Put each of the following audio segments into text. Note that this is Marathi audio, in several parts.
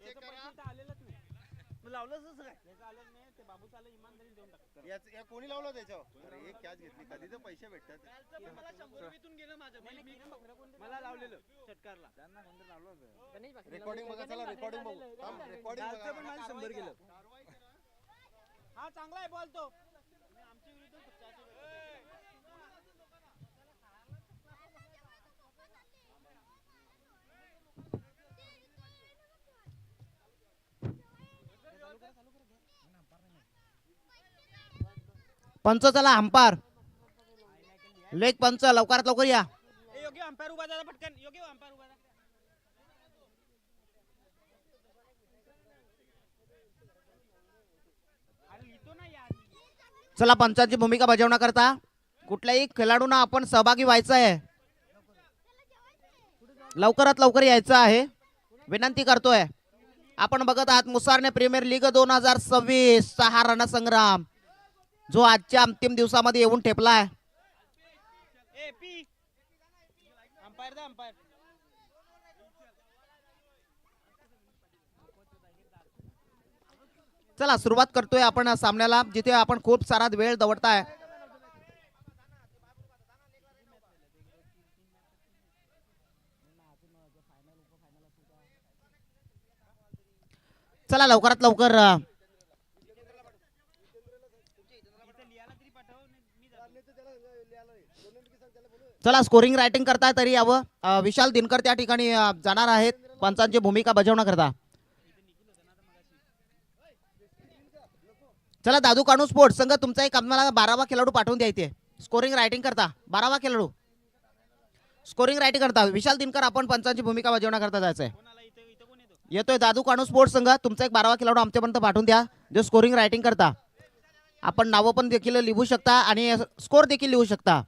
चेक करा. आलेलंच नाही. तू लावलंस काय? याचं आलं नाही, ते बाबूचं आलं, इमानदारी देऊन टाकतो. या कोणी लावलं त्याच्यावर? अरे एक कॅच घेतली, कधी तर पैसे भेटतात. मला लावलेलं षटकारला त्यांना कोणतरी लावलं होतं. रेकॉर्डिंग बघा, चला रेकॉर्डिंग बघू. रेकॉर्डिंग कालचं पण बघा. माझं 100 गेलं. हा चांगला आहे बॉल तो. पंच चला अंपायर लेग पंच लवकरात लवकर या. ए योग्य अंपायर उभा झाला पटकन. योग्य अंपायर उभा झाला. अरे लिहितो ना यार. चला पंचांची भूमिका बजावण्याकरता कुठल्याही खेळाडूंना आपण सहभागी व्हायचं आहे. लवकरात लवकर यायचं आहे विनंती करतोय. आपण बघत आहात मुसारने प्रीमियर लीग 2026 चा हा रणसंग्राम जो आजच्या अंतिम दिवसामध्ये येऊन ठेपलाय. ए पी अंपायर दा अंपायर. चला सुरुवात करतोय आपण सामन्याला, जिथे आपण खूप सारा वेळ दवडताय. चला लवकरात लवकर चला स्कोरिंग रायटिंग करता तरी यावं. विशाल दिनकर त्या ठिकाणी जाणार आहेत पंचांची भूमिका बजावण्याकरता. चला दादू कानू स्पोर्ट्स संघ तुमचा एक आम्हाला 12वा खेळाडू पाठवून द्यायचे स्कोरिंग रायटिंग करता. 12वा खेळाडू स्कोरिंग रायटिंग करता. विशाल दिनकर आपण पंचांची भूमिका बजावण्याकरता जायचंय. येतोय दादू कानू स्पोर्ट्स संघ तुमचा एक 12वा खेळाडू आमच्यापर्यंत पाठवून द्या जो स्कोरिंग रायटिंग करता. आपण नावं पण देखील लिहू शकता आणि स्कोर देखील लिहू शकता.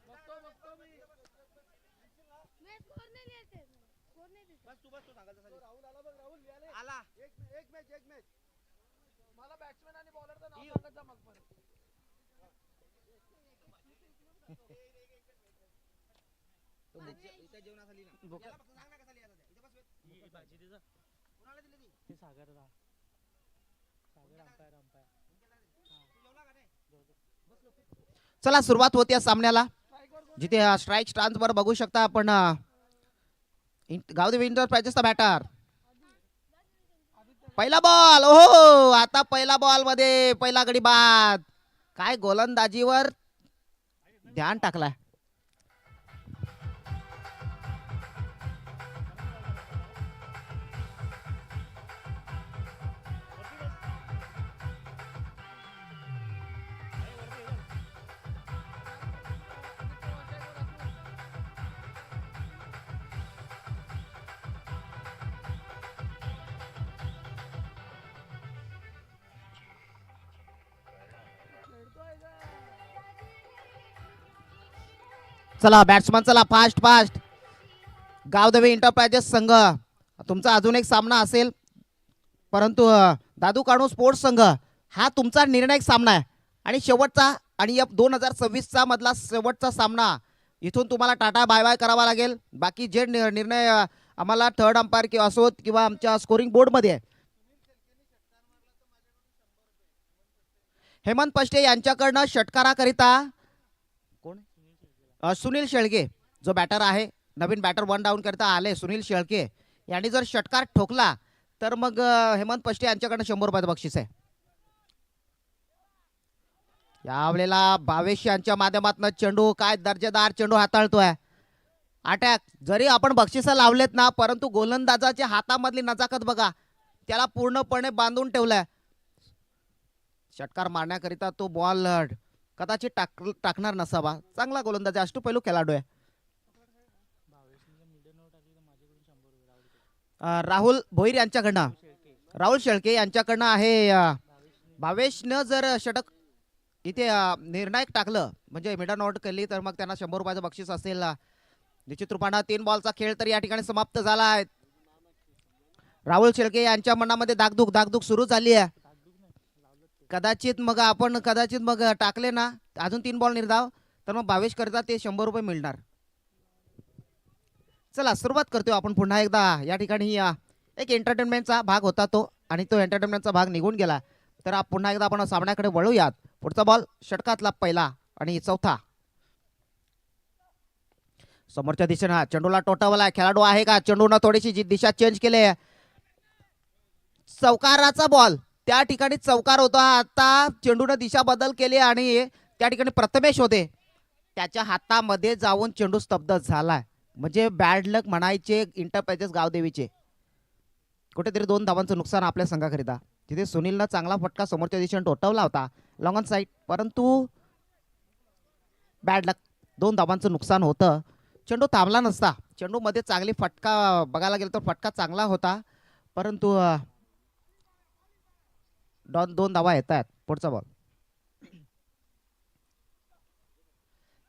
चला सुरुवात होती या सामन्याला, जिथे स्ट्राईक स्टान्स वर बघू शकता आपण गावदेवी एंटरप्राइजेसचा बॅटर. पहिला बॉल. ओहो आता पहिला बॉल मध्ये पहिला गडी बाद. काय गोलंदाजीवर ध्यान टाकलाय. चला बॅट्समन चला फास्ट फास्ट. गावदेवी एंटरप्राइजेस संघ तुमचा अजून एक सामना असेल, परंतु दादू काणू स्पोर्ट्स संघ हा तुमचा निर्णायक सामना आहे आणि शेवटचा आणि या 2026 चा मधला शेवटचा सामना. इथून तुम्हाला टाटा बाय बाय करावा लागेल. बाकी जे निर्णय आम्हाला थर्ड अंपायर किंवा असोत किंवा आमच्या स्कोरिंग बोर्ड मध्ये हेमंत पष्टे यांच्याकडनं षटकाराकरिता कोण सुनील शेळके जो बॅटर आहे, नवीन बॅटर वन डाऊन करता आले सुनील शेळके यांनी जर षटकार ठोकला तर मग हेमंत पष्टे यांच्याकडनं 100 रुपयाचं बक्षीस आहे. यावेळेला भावेश यांच्या माध्यमातून चेंडू काय दर्जेदार चेंडू हाताळतोय. अटॅक जरी आपण बक्षीस लावलेत ना, परंतु गोलंदाजाच्या हातामधली नजाकत बघा, त्याला पूर्णपणे बांधून ठेवलाय. षटकार मारण्याकरिता तो बॉल कदाचित टाकणार नसावा. चांगला गोलंदाज अष्टपैलू खेळाडू आहे. राहुल भोईर यांच्याकडनं राहुल शेळके यांच्याकडनं आहे. भावेशनं जर षटक इथे निर्णायक टाकलं म्हणजे मिडन आउट केली तर मग त्यांना 100 रुपयाचं बक्षीस असेल. निश्चित रूपाने 3 बॉलचा खेळ तर या ठिकाणी समाप्त झाला आहे. राहुल शेळके यांच्या मनामध्ये दागदुख सुरू झाली आहे. कदाचित मग टाकले ना अजून 3 बॉल निर्धाव तर मग भावेश करता ते 100 रुपये मिळणार. चला सुरुवात करतोय आपण पुन्हा एकदा. या ठिकाणी एक एंटरटेनमेंटचा भाग होता तो, आणि तो एंटरटेनमेंटचा भाग निघून गेला. तर पुन्हा एकदा आपण सामन्याकडे वळूयात. पुढचा बॉल षटकातला पहिला आणि चौथा. समोरच्या दिशेने हा चेंडूला टोटावला खेळाडू आहे का? चेंडूनं थोडीशी दिशा चेंज केली. चौकाराचा बॉल, त्या ठिकाणी चौकार होता. आता चेंडूनं दिशा बदल केली आणि त्या ठिकाणी प्रथमेश होते, त्याच्या हातामध्ये जाऊन चेंडू स्तब्ध झालाय. म्हणजे बॅड लक म्हणायचे इंटरप्राइजेस गावदेवीचे. कुठेतरी 2 धावांचं नुकसान आपल्या संघाकरिता. तिथे सुनीलनं चांगला फटका समोरच्या दिशेने टोटवला होता लॉंग ऑन साईड, परंतु बॅड लक 2 धावांचं नुकसान होतं. चेंडू थांबला नसता. चेंडू मध्ये चांगली फटका बघायला गेलं तर फटका चांगला होता, परंतु 2 धावा येत आहेत. पुढचा बॉल.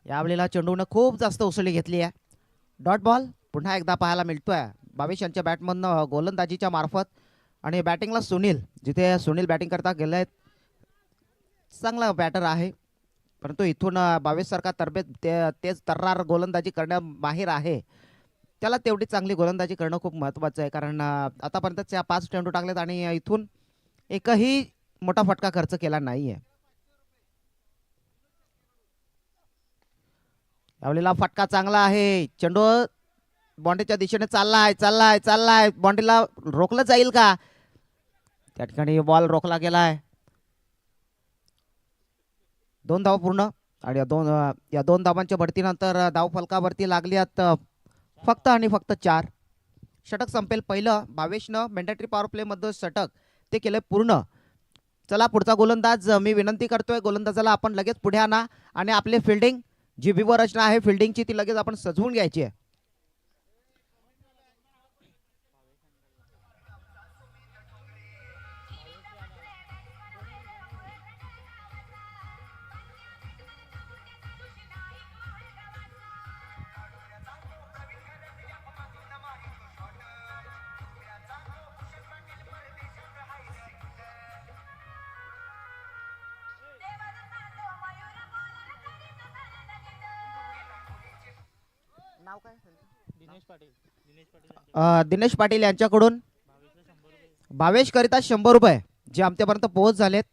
यावेळेला चेंडूनं खूप जास्त उसळी घेतली आहे. डॉट बॉल पुन्हा एकदा पाहायला मिळतोय बावीस यांच्या बॅटमधनं गोलंदाजीच्या मार्फत. आणि बॅटिंगला सुनील, जिथे सुनील बॅटिंग करता गेले, चांगला बॅटर आहे, परंतु इथून बावीस सारखा तेच तर्रार गोलंदाजी करण्या माहीर आहे. त्याला तेवढी चांगली गोलंदाजी करणं खूप महत्त्वाचं आहे, कारण आतापर्यंत 5 चेंडू टाकलेत आणि इथून एकही मोठा फटका खर्च केला नाहीये. यावेळेला फटका चांगला आहे. चेंडू बॉन्डीच्या दिशेने चाललाय. बॉन्डीला रोखलं जाईल का? त्या ठिकाणी बॉल रोखला गेलाय. 2 धावा पूर्ण आणि या 2 धावांच्या भरतीनंतर धाव फलकावरती लागली आहेत फक्त आणि फक्त 4. षटक संपेल पहिलं. बावीसनं मॅन्डेटरी पॉवर प्ले मध्ये षटक ते केलं पूर्ण. चला पुढचा गोलंदाज मी विनंती करतोय गोलंदाजाला आपण लगेच पुढे आणा आणि आपले फिल्डिंग जी विवर रचना आहे फिल्डिंगची ती लगेच आपण सजवून घ्यायची आहे. नाव काय? दिनेश पाटील यांच्याकडून भावेश करिता 100 रुपये जे आमच्यापर्यंत पोहोच झालेत.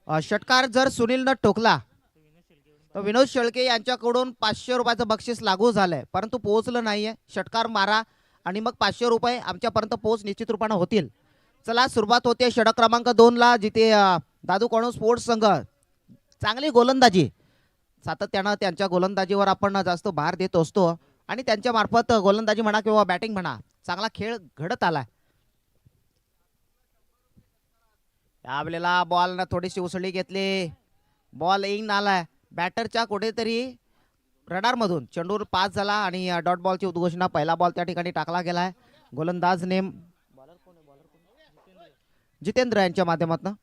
षटकार जर सुनीलनं टोकला तर विनोद शेळके यांच्याकडून 500 रुपयाचं बक्षीस लागू झालंय, परंतु पोहोचलं नाहीये. षटकार मारा आणि मग 500 रुपये आमच्यापर्यंत पोहोच निश्चित रूपानं होतील. चला सुरुवात होते षटक क्रमांक 2 ला, जिथे दादू कोणू स्पोर्ट्स संघ चांगली गोलंदाजी सातत्यानं त्यांच्या गोलंदाजीवर आपण जास्त भार देत असतो आणि त्यांच्या मार्फत गोलंदाजी म्हणा किंवा बॅटिंग म्हणा चांगला खेळ घडत आलाय. यावेळेला बॉल थोडीशी उसळी घेतली. बॉल येईन आलाय बॅटरच्या कुठेतरी रडार मधून. चेंडू पास झाला आणि डॉट बॉलची उद्घोषणा. पहिला बॉल त्या ठिकाणी टाकला गेलाय. गोलंदाज नेम जितेंद्र यांच्या माध्यमातून.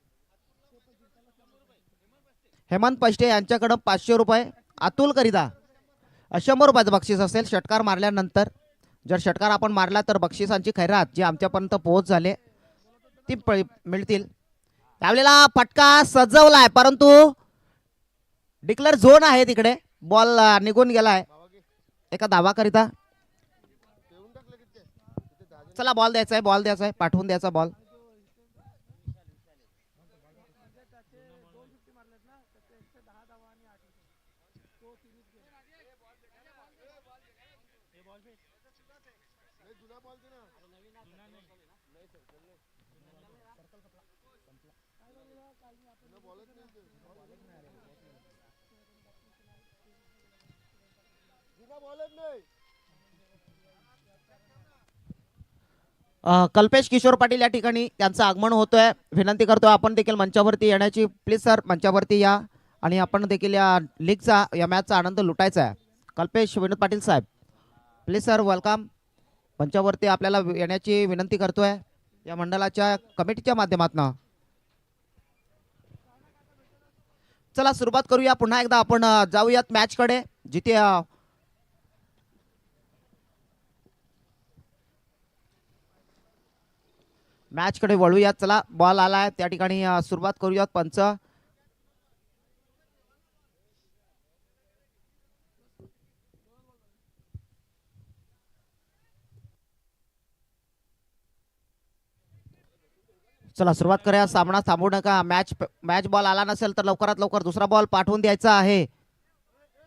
हेमंत पष्टे यांच्याकडे 500 रुपये. अतुल करिता 100 रुपयाचं बक्षीस असेल षटकार मारल्यानंतर. जर षटकार आपण मारला तर बक्षिसांची खैरात जी आमच्यापर्यंत पोहोच झाले ती मिळतील. त्यावेळेला फटका सजवलाय, परंतु डिक्लेअर झोन आहे तिकडे. बॉल निघून गेलाय एका धावाकरिता. चला बॉल द्यायचा आहे, पाठवून द्यायचा बॉल. कल्पेश किशोर पाटील या ठिकाणी त्यांचं आगमन होतोय. विनंती करतोय आपण देखील मंचावरती येण्याची. प्लीज सर मंचावरती या आणि आपण देखील या लीगचा या मॅचचा आनंद लुटायचा आहे. कल्पेश विनोद पाटील साहेब प्लीज सर वेलकम. मंचावरती आपल्याला येण्याची विनंती करतोय या मंडळाच्या कमिटीच्या माध्यमातून. चला सुरुवात करूया. पुन्हा एकदा आपण जाऊयात मॅच कडे, जिथे मॅच कडे वळूयात. चला बॉल आलाय त्या ठिकाणी सुरुवात करूयात. पंच चला सुरुवात करूया. सामना थांबू नका. मॅच बॉल आला नसेल तर लवकरात लवकर दुसरा बॉल पाठवून द्यायचा आहे.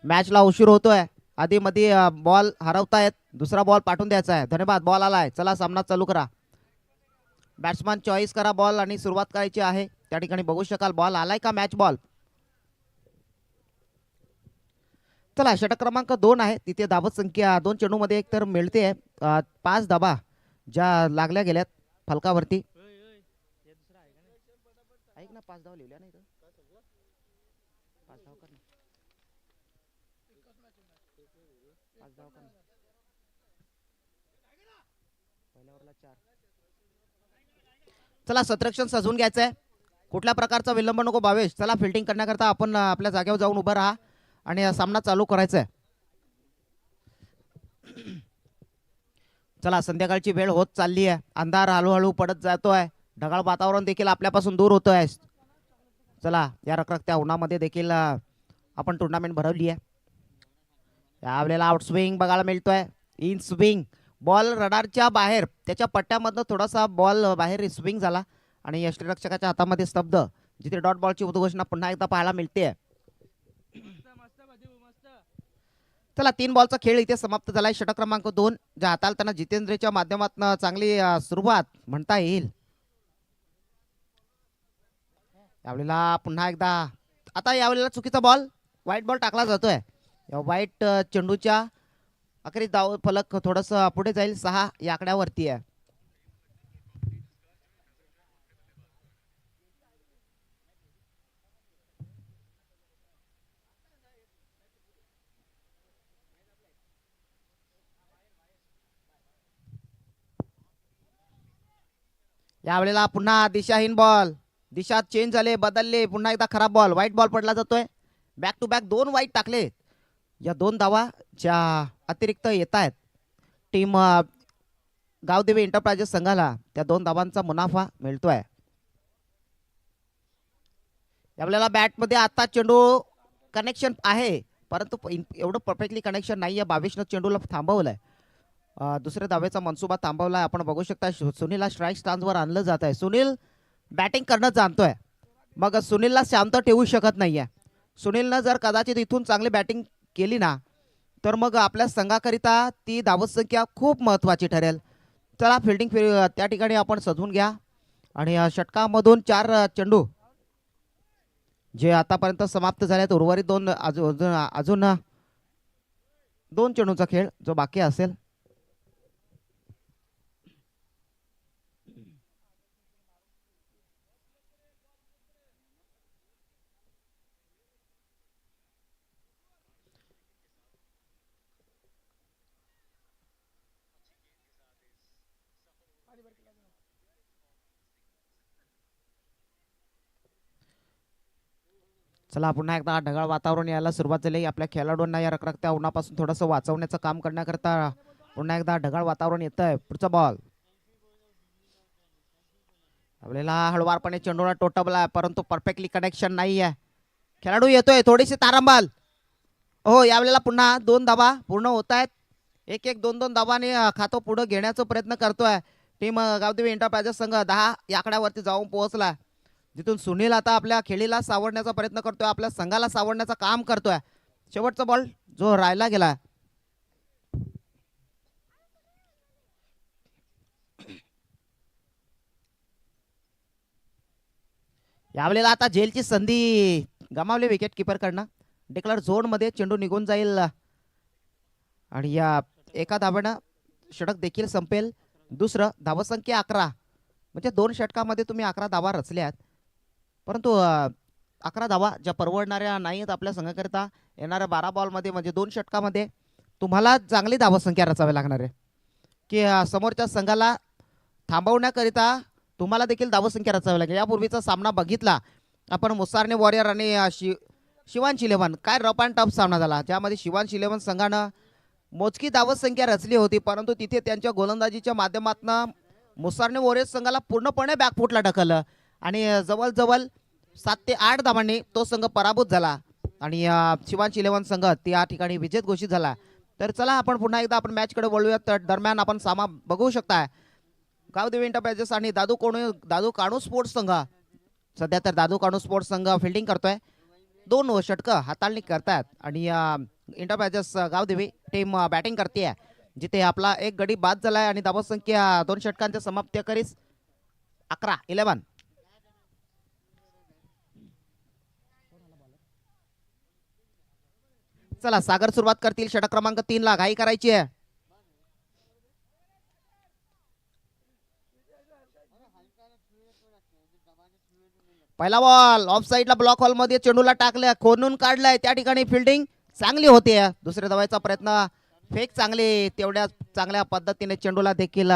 मॅचला उशीर होतोय. आधी मध्ये बॉल हरवतायत. दुसरा बॉल पाठवून द्यायचा आहे. धन्यवाद. बॉल आलाय. चला सामना चालू करा. बॅट्समॅन चॉईस करा बॉल आणि सुरुवात करायची आहे. त्या ठिकाणी बघू शकाल बॉल आलाय का मॅच बॉल. चला षटक क्रमांक 2 आहे. तिथे धावत संख्या 2 चेंडूमध्ये एक तर मिळते. 5 धाबा ज्या लागल्या गेल्यात फलकावरती. ऐक ना 5 धावा लिहिल्या नाही 5 धावा कर ना. 5 धावा कर ना. पहिल्या ओव्हरला 4. चला सत्रक्षण सजवून घ्यायचंय. कुठल्या प्रकारचा विलंब नको भावेश. चला फिल्डिंग करण्याकरता आपण आपल्या जागेवर जाऊन उभं राहा आणि सामना चालू करायचा आहे. चला संध्याकाळची वेळ होत चालली आहे. अंधार हळूहळू पडत जातोय. ढगाळ वातावरण देखील आपल्यापासून दूर होतोय. चला या रखरखत्या उन्हामध्ये देखील आपण टुर्नामेंट भरवली आहे. यावेळेला आउट स्विंग बघायला मिळतोय. इन स्विंग बॉल रडारच्या बाहेर त्याच्या पट्ट्यामधनं थोडासा बॉल बाहेर स्विंग झाला आणि यष्टीरक्षकाच्या हातामध्ये स्तब्ध. जिथे डॉट बॉलची उद्घोषणा पुन्हा एकदा पाहायला मिळते. चला 3 बॉलचा खेळ इथे समाप्त झालाय. षटक क्रमांक 2 ज्या हाताळताना जितेंद्रच्या माध्यमातून चांगली सुरुवात म्हणता येईल. यावेळेला पुन्हा एकदा आता यावेळेला चुकीचा बॉल वाईट बॉल टाकला जातोय. या वाईट चेंडूच्या अखेरीस धाव फलक थोडस पुढे जाईल. 6 या आकड्यावरती आहे. यावेळेला पुन्हा दिशाहीन बॉल. दिशा चेंज झाले बदलले. पुन्हा एकदा खराब बॉल व्हाईट बॉल पडला जातोय. बॅक टू बॅक 2 वाईट टाकले. या 2 धावा ज्या अतिरिक्त येत आहेत टीम गावदेवी एंटरप्राइजेस संघाला त्या 2 धावांचा मुनाफा मिळतोय. यावेळेला बॅटमध्ये आता चेंडू कनेक्शन आहे परंतु एवढं परफेक्टली कनेक्शन नाहीये. 22 चेंडूला थांबवलंय. दुसऱ्या धावेचा मनसुबा थांबवलाय. आपण बघू शकता सुनीलला स्ट्राईक स्टान्सवर आणलं जात आहे. सुनील बॅटिंग करणं जाणतोय. मग सुनीलला शांत ठेवू शकत नाहीये. सुनीलनं जर कदाचित इथून चांगली बॅटिंग केली ना तर मग आपल्या संघाकरिता ती धावत संख्या खूप महत्त्वाची ठरेल. चला फिल्डिंग त्या ठिकाणी आपण सजवून घ्या आणि षटकामधून 4 चेंडू जे आतापर्यंत समाप्त झालेत. उर्वरित 2 अजून 2 चेंडूचा खेळ जो बाकी असेल. चला पुन्हा एकदा ढगाळ वातावरण यायला सुरुवात झाली. आपल्या खेळाडूंना या रखरखत्या उन्हापासून थोडंसं वाचवण्याचं काम करण्याकरता पुन्हा एकदा ढगाळ वातावरण येत आहे. पुढचा बॉल आपल्याला हळवारपणे चेंडूला टोटबला परंतु परफेक्टली कनेक्शन नाही आहे. खेळाडू येतोय थोडीशी तारंबाल. हो यावेळेला पुन्हा 2 धावा पूर्ण होत आहेत. 1-1 2-2 धावाने खातो पुढे घेण्याचा प्रयत्न करतोय टीम गावदेवी एंटरप्राइजेस संघ. 10 या आकड्यावरती जाऊन पोहोचला. जिथून सुनील आता आपल्या खेळीला सावरण्याचा प्रयत्न करतोय. आपल्या संघाला सावरण्याचं काम करतोय. शेवटचा बॉल जो राहिला गेला. यावेळेला आता जेलची संधी गमावली विकेट किपर कडनं. डिक्लेअर झोन मध्ये चेंडू निघून जाईल आणि या एका धावेनं षटक देखील संपेल. दुसरं धावसंख्या 11 म्हणजे 2 षटकामध्ये तुम्ही 11 धावा रचल्यात परंतु 11 धावा ज्या परवडणाऱ्या नाहीत आपल्या संघाकरिता. येणाऱ्या 12 बॉलमध्ये म्हणजे 2 षटकामध्ये तुम्हाला चांगली धावसंख्या रचावी लागणार आहे की समोरच्या संघाला थांबवण्याकरिता तुम्हाला देखील धावसंख्या रचावी लागेल. यापूर्वीचा सामना बघितला आपण मुसारने वॉरियर आणि शिवांश इलेव्हन. काय रफ अँड टफ सामना झाला ज्यामध्ये शिवांश इलेव्हन संघानं मोजकी धावसंख्या रचली होती परंतु तिथे त्यांच्या गोलंदाजीच्या माध्यमातून मुसारने वॉरियर्स संघाला पूर्णपणे बॅकफुटला ढकललं आणि जवळजवळ 7 ते 8 धावांनी तो संघ पराभूत झाला आणि शिवांश इलेव्हन संघ त्या ठिकाणी विजेत घोषित झाला. तर चला आपण पुन्हा एकदा आपण मॅचकडे वळूयात. दरम्यान आपण सामा बघू शकता गावदेवी एंटरप्राइजेस आणि दादू काणू स्पोर्ट्स संघ. सध्या तर दादू काणू स्पोर्ट्स संघ फिल्डिंग करतोय. 2 षटकं हाताळणी करतात आणि एंटरप्राइजेस गावदेवी टीम बॅटिंग करते, जिथे आपला एक गडी बाद झालाय आणि धावा संख्या 2 षटकांच्या समाप्ती करीस 11. चला सागर सुरुवात करतील. षटक क्रमांक 3 ला घाई करायची आहे. पहिला बॉल ऑफ साईडला ब्लॉक हॉल मध्ये चेंडूला टाकलं, खोनून काढलंय. त्या ठिकाणी फिल्डिंग चांगली होते. दुसऱ्या धावायचा प्रयत्न, फेक चांगली, तेवढ्या चांगल्या पद्धतीने चेंडूला देखील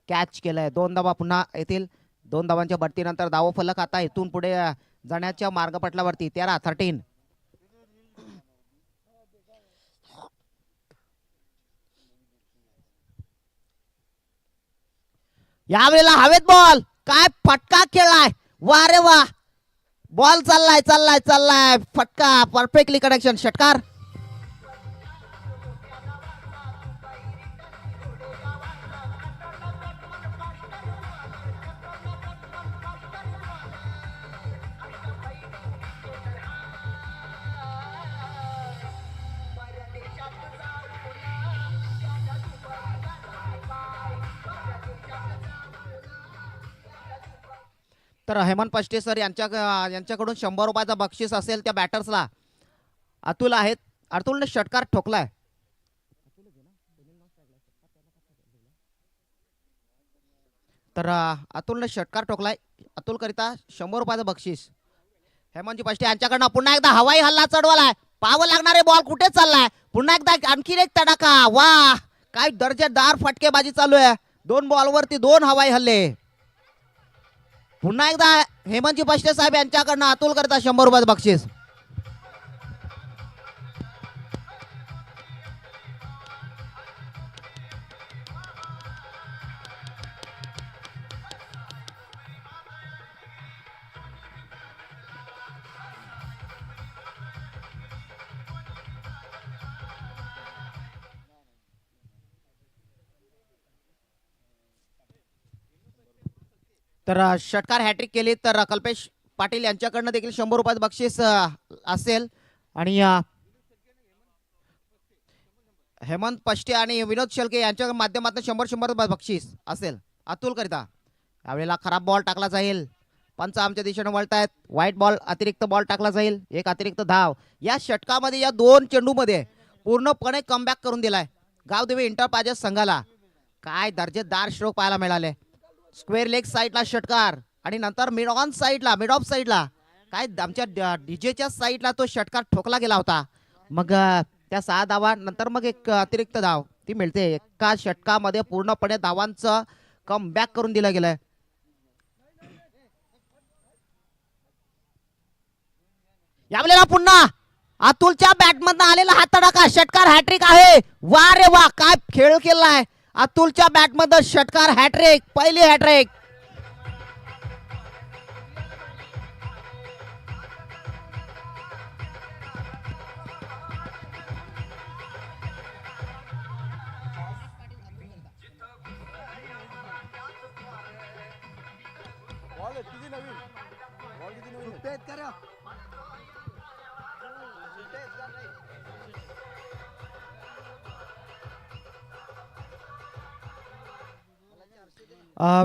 कॅच केलंय. 2 धावा पुन्हा येतील. 2 धावांच्या बढतीनंतर धाव फलक आता इथून पुढे जाण्याच्या मार्गपटलावरती 13. यावेळेला हवेत बॉल, काय फटका खेळलाय. वा रे वा, बॉल चाललाय फटका, परफेक्टली कनेक्शन, षटकार. तर हेमंत पष्टे सर यांच्याकडून 100 रुपयाचा बक्षीस असेल त्या बॅटर्सला. अतुल आहेत. अतुलने षटकार ठोकलाय. तर अतुलने षटकार ठोकलाय. अतुल करिता 100 रुपयाचं बक्षीस. हेमंतजी पष्टे यांच्याकडनं पुन्हा एकदा हवाई हल्ला चढवलाय. पाहावं लागणारे बॉल कुठे चाललाय. पुन्हा एकदा आणखी एक तडाखा. वा, काय दर्जेदार फटकेबाजी चालू आहे. 2 बॉलवरती 2 हवाई हल्ले. पुन्हा एकदा हेमंतजी पष्टे साहेब यांच्याकडनं अतुल करता 100 रुपयाचं बक्षीस. तर षटकार हॅट्रिक केली तर कल्पेश पाटील यांच्याकडनं देखील 100 रुपयाचं बक्षीस असेल. आणि हेमंत पष्टे आणि विनोद शेळके यांच्या माध्यमातून 100 रुपये बक्षीस असेल अतुल करिता. यावेळेला खराब बॉल टाकला जाईल. पंच आमच्या दिशेने वळतायत. व्हाईट बॉल, अतिरिक्त बॉल टाकला जाईल. एक अतिरिक्त धाव. या षटकामध्ये या 2 चेंडूमध्ये पूर्णपणे कमबॅक करून दिलाय गावदेवी एंटरप्राइजेस संघाला. काय दर्जेदार स्ट्रोक पाहायला मिळाले. स्क्वेअर लेग साईडला षटकार आणि नंतर मिड ऑन साईडला, मिड ऑफ साईडला, काय आमच्या डीजेच्या साईडला तो षटकार ठोकला गेला होता. मग त्या 6 धावा नंतर मग एक अतिरिक्त धाव ती मिळते. एका षटकामध्ये पूर्णपणे धावांचं कमबॅक करून दिलं गेलंय. यावेळेला पुन्हा अतुलच्या बॅटमधनं आलेला हा तडाखा, षटकार हॅट्रिक आहे. वा रे वा, काय खेळ केलाय अतुलच्या बॅटमध्ये. षटकार हॅट्रिक, पहिली हॅट्रिक.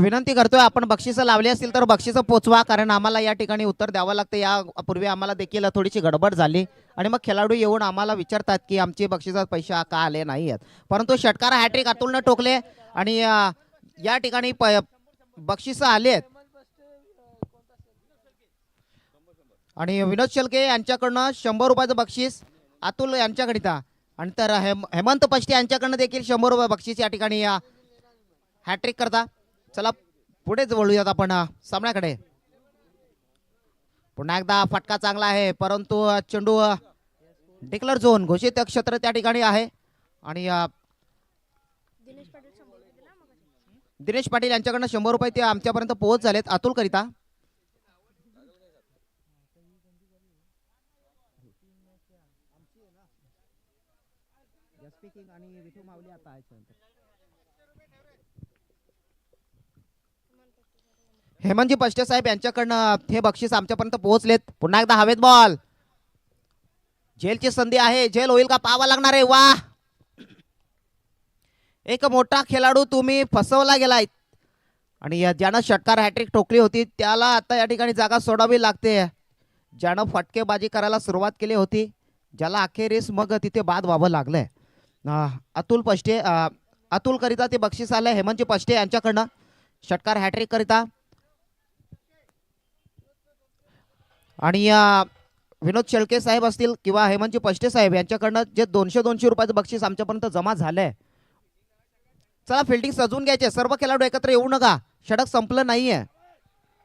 विनंती करतोय, आपण बक्षिसं लावली असतील तर बक्षिसं पोचवा, कारण आम्हाला या ठिकाणी उत्तर द्यावं लागतं. यापूर्वी आम्हाला देखील थोडीशी गडबड झाली आणि मग खेळाडू येऊन आम्हाला विचारतात की आमचे बक्षिसात पैसे का आले नाही आहेत. परंतु षटकार हॅट्रिक अतुलने टोकले आणि या ठिकाणी बक्षिसं आलेत. आणि विनोद शेळके यांच्याकडनं 100 रुपयाचं बक्षीस अतुल यांच्याकरिता. आणि तर हेमंत पष्टे यांच्याकडनं देखील 100 रुपये बक्षीस या ठिकाणी हॅट्रिक करता. चला पुढेच वळूयात आपण सामन्याकडे. पुन्हा एकदा फटका चांगला आहे, परंतु चेंडू डिक्लेअर झोन घोषित क्षेत्र त्या ठिकाणी आहे. आणि दिनेश पाटील यांच्याकडनं 100 रुपये ते आमच्यापर्यंत पोहोच झालेत अतुल करिता. आणि विठू माऊली आता आहे. हेमंतजी पष्टे साहेब यांच्याकडनं हे बक्षीस आमच्यापर्यंत पोहोचलेत. पुन्हा एकदा हवेत बॉल. झेलची संधी आहे. झेल होईल का पाहावा लागणार आहे. वा, एक मोठा खेळाडू तुम्ही फसवला गेलाय आणि ज्यानं षटकार हॅट्रिक ठोकली होती त्याला आता या ठिकाणी जागा सोडावी लागते. ज्यानं फटकेबाजी करायला सुरुवात केली होती, ज्याला अखेरीस मग तिथे बाद व्हावं लागलंय. अतुल पष्टे, अतुल करिता ते बक्षीस आलंय हेमंतजी पष्टे यांच्याकडनं षटकार हॅट्रिक करिता. आणि विनोद शेळके साहेब असतील किंवा हेमंतजी पष्टे साहेब यांच्याकडनं जे 200 रुपयाचं बक्षीस आमच्यापर्यंत जमा झालंय. चला फिल्डिंग सजवून घ्यायचे. सर्व खेळाडू एकत्र येऊ नका, षटक संपलं नाहीये.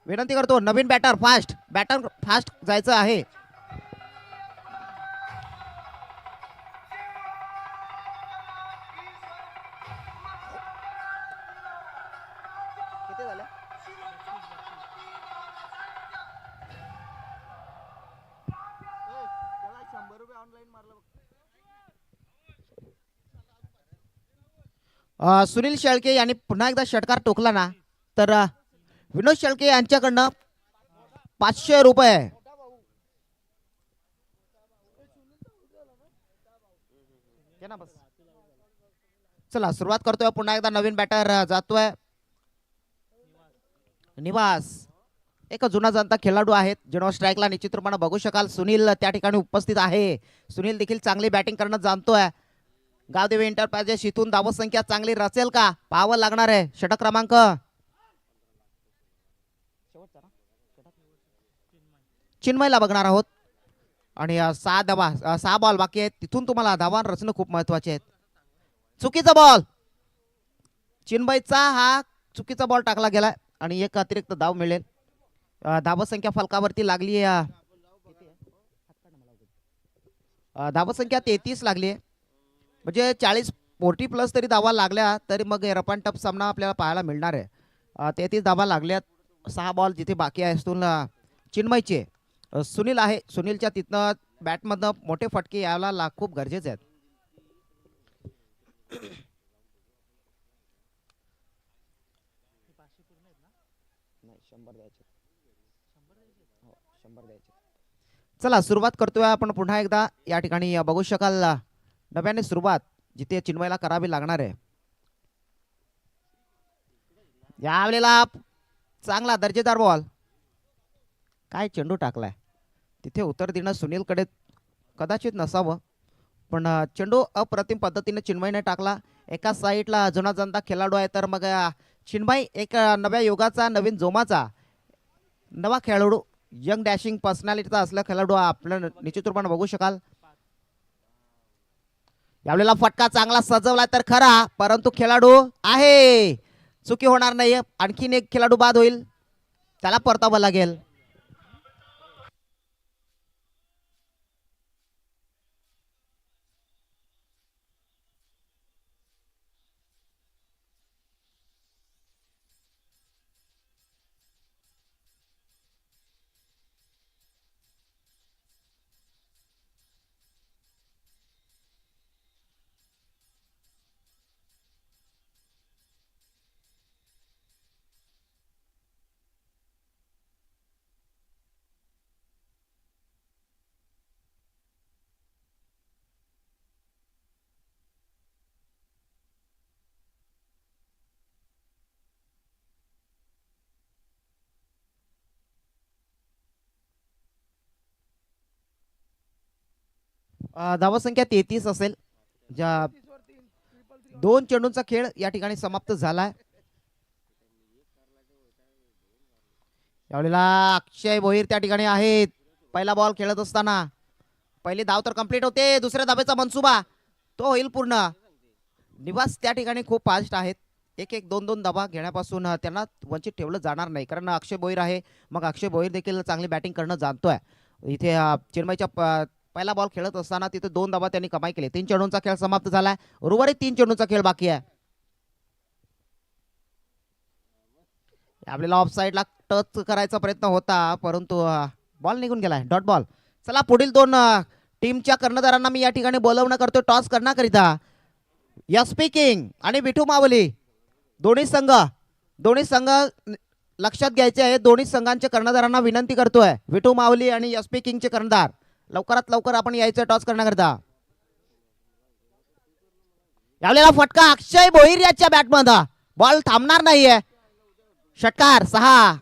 विनंती करतो नवीन बॅटर फास्ट जायचं आहे. सुनील शेळके यांनी पुन्हा एकदा षटकार टोकला ना तर विनोद शेळके यांच्याकडनं 500 रुपये. चला सुरुवात करतोय. पुन्हा एकदा नवीन बॅटर जातोय निवास. एक जुना जाणता खेळाडू आहेत जेव्हा स्ट्राईकला निश्चित रूपाने बघू शकाल. सुनील त्या ठिकाणी उपस्थित आहे. सुनील देखील चांगली बॅटिंग करणं जाणतोय. गावदेवी एंटरप्राइजेस इथून धावत संख्या चांगली रचेल का पाहावं लागणार आहे. षटक क्रमांक चिन्मयला बघणार आहोत. आणि 6 बॉल बाकी आहेत. तिथून तुम्हाला धावा रचणं खूप महत्वाचे आहेत. चुकीचा बॉल. चिन्मयचा हा चुकीचा बॉल टाकला गेलाय आणि एक अतिरिक्त धाव मिळेल. धावत संख्या फलकावरती लागली आहे. धावत संख्या 33 लागली आहे. म्हणजे 40+ तरी धावा लागल्या तरी मग रफ अँड टफ सामना आपल्याला पाहायला मिळणार आहे. 33 धावा लागल्यात. 6 बॉल जिथे बाकी आहे चिन्मयचे. सुनील आहे. सुनीलच्या तिथनं बॅटमधनं मोठे फटके यायला खूप गरजेचे आहेत. चला सुरुवात करतोय आपण पुन्हा एकदा. या ठिकाणी बघू शकाल नव्याने सुरुवात जिथे चिन्मयला करावी लागणार आहे. यावेळेला चांगला दर्जेदार बॉल. काय चेंडू टाकलाय. तिथे उत्तर देणं सुनीलकडे कदाचित नसावं पण चेंडू अप्रतिम पद्धतीने चिन्मयने टाकला. एका साईडला जुना जाणता खेळाडू आहे तर मग चिन्मय एक नव्या युगाचा नवीन जोमाचा नवा खेळाडू यंग डॅशिंग पर्सनॅलिटीचा असला खेळाडू आपल्या निश्चित रूपाने बघू शकाल. यावेळेला फटका चांगला सजवलाय तर खरा परंतु खेळाडू आहे. चुकी होणार नाही. आणखीन एक खेळाडू बाद होईल. त्याला परतावं लागेल. धावसंख्या 33 असेल. ज्या 2 चेंडूंचा खेळ या ठिकाणी समाप्त झालाय. यावेळेला अक्षय भोईर त्या ठिकाणी आहेत. पहिला बॉल खेळत असताना पहिली धाव तर कंप्लीट होते. दुसऱ्या धावेचा मनसुबा तो होईल पूर्ण. निवास त्या ठिकाणी खूप फास्ट आहेत. 1-1 2-2 धावा घेण्यापासून त्यांना वंचित ठेवलं जाणार नाही कारण अक्षय भोईर आहे. मग अक्षय भोईर देखील चांगली बॅटिंग करणं जाणतोय. इथे चिन्मयच्या पहिला बॉल खेळत असताना तिथे 2 धावा त्यांनी कमाई केली. 3 चेंडूंचा खेळ समाप्त झालाय. उर्वरित 3 चेंडूंचा खेळ बाकी आहे. आपल्याला ऑफ साइडला टच करायचा प्रयत्न होता परंतु बॉल निघून गेलाय. Dot ball. चला पुढील 2 टीमच्या कर्णधारांना मी या ठिकाणी बोलवणं करतो टॉस करण्याकरिता. या स्पीकिंग आणि विठू मावली दोन्ही संघ लक्षात घ्यायचे आहे. दोन्ही संघांच्या कर्णधारांना विनंती करतोय, विठू माऊली आणि एसपी किंगचे कर्णधार, लवकरात लवकर आपण यायचं टॉस करण्याकरता. यावेळेला फटका अक्षय भोईर याच्या बॅटमध्ये, बॉल थांबणार नाहीये. षटकार 6.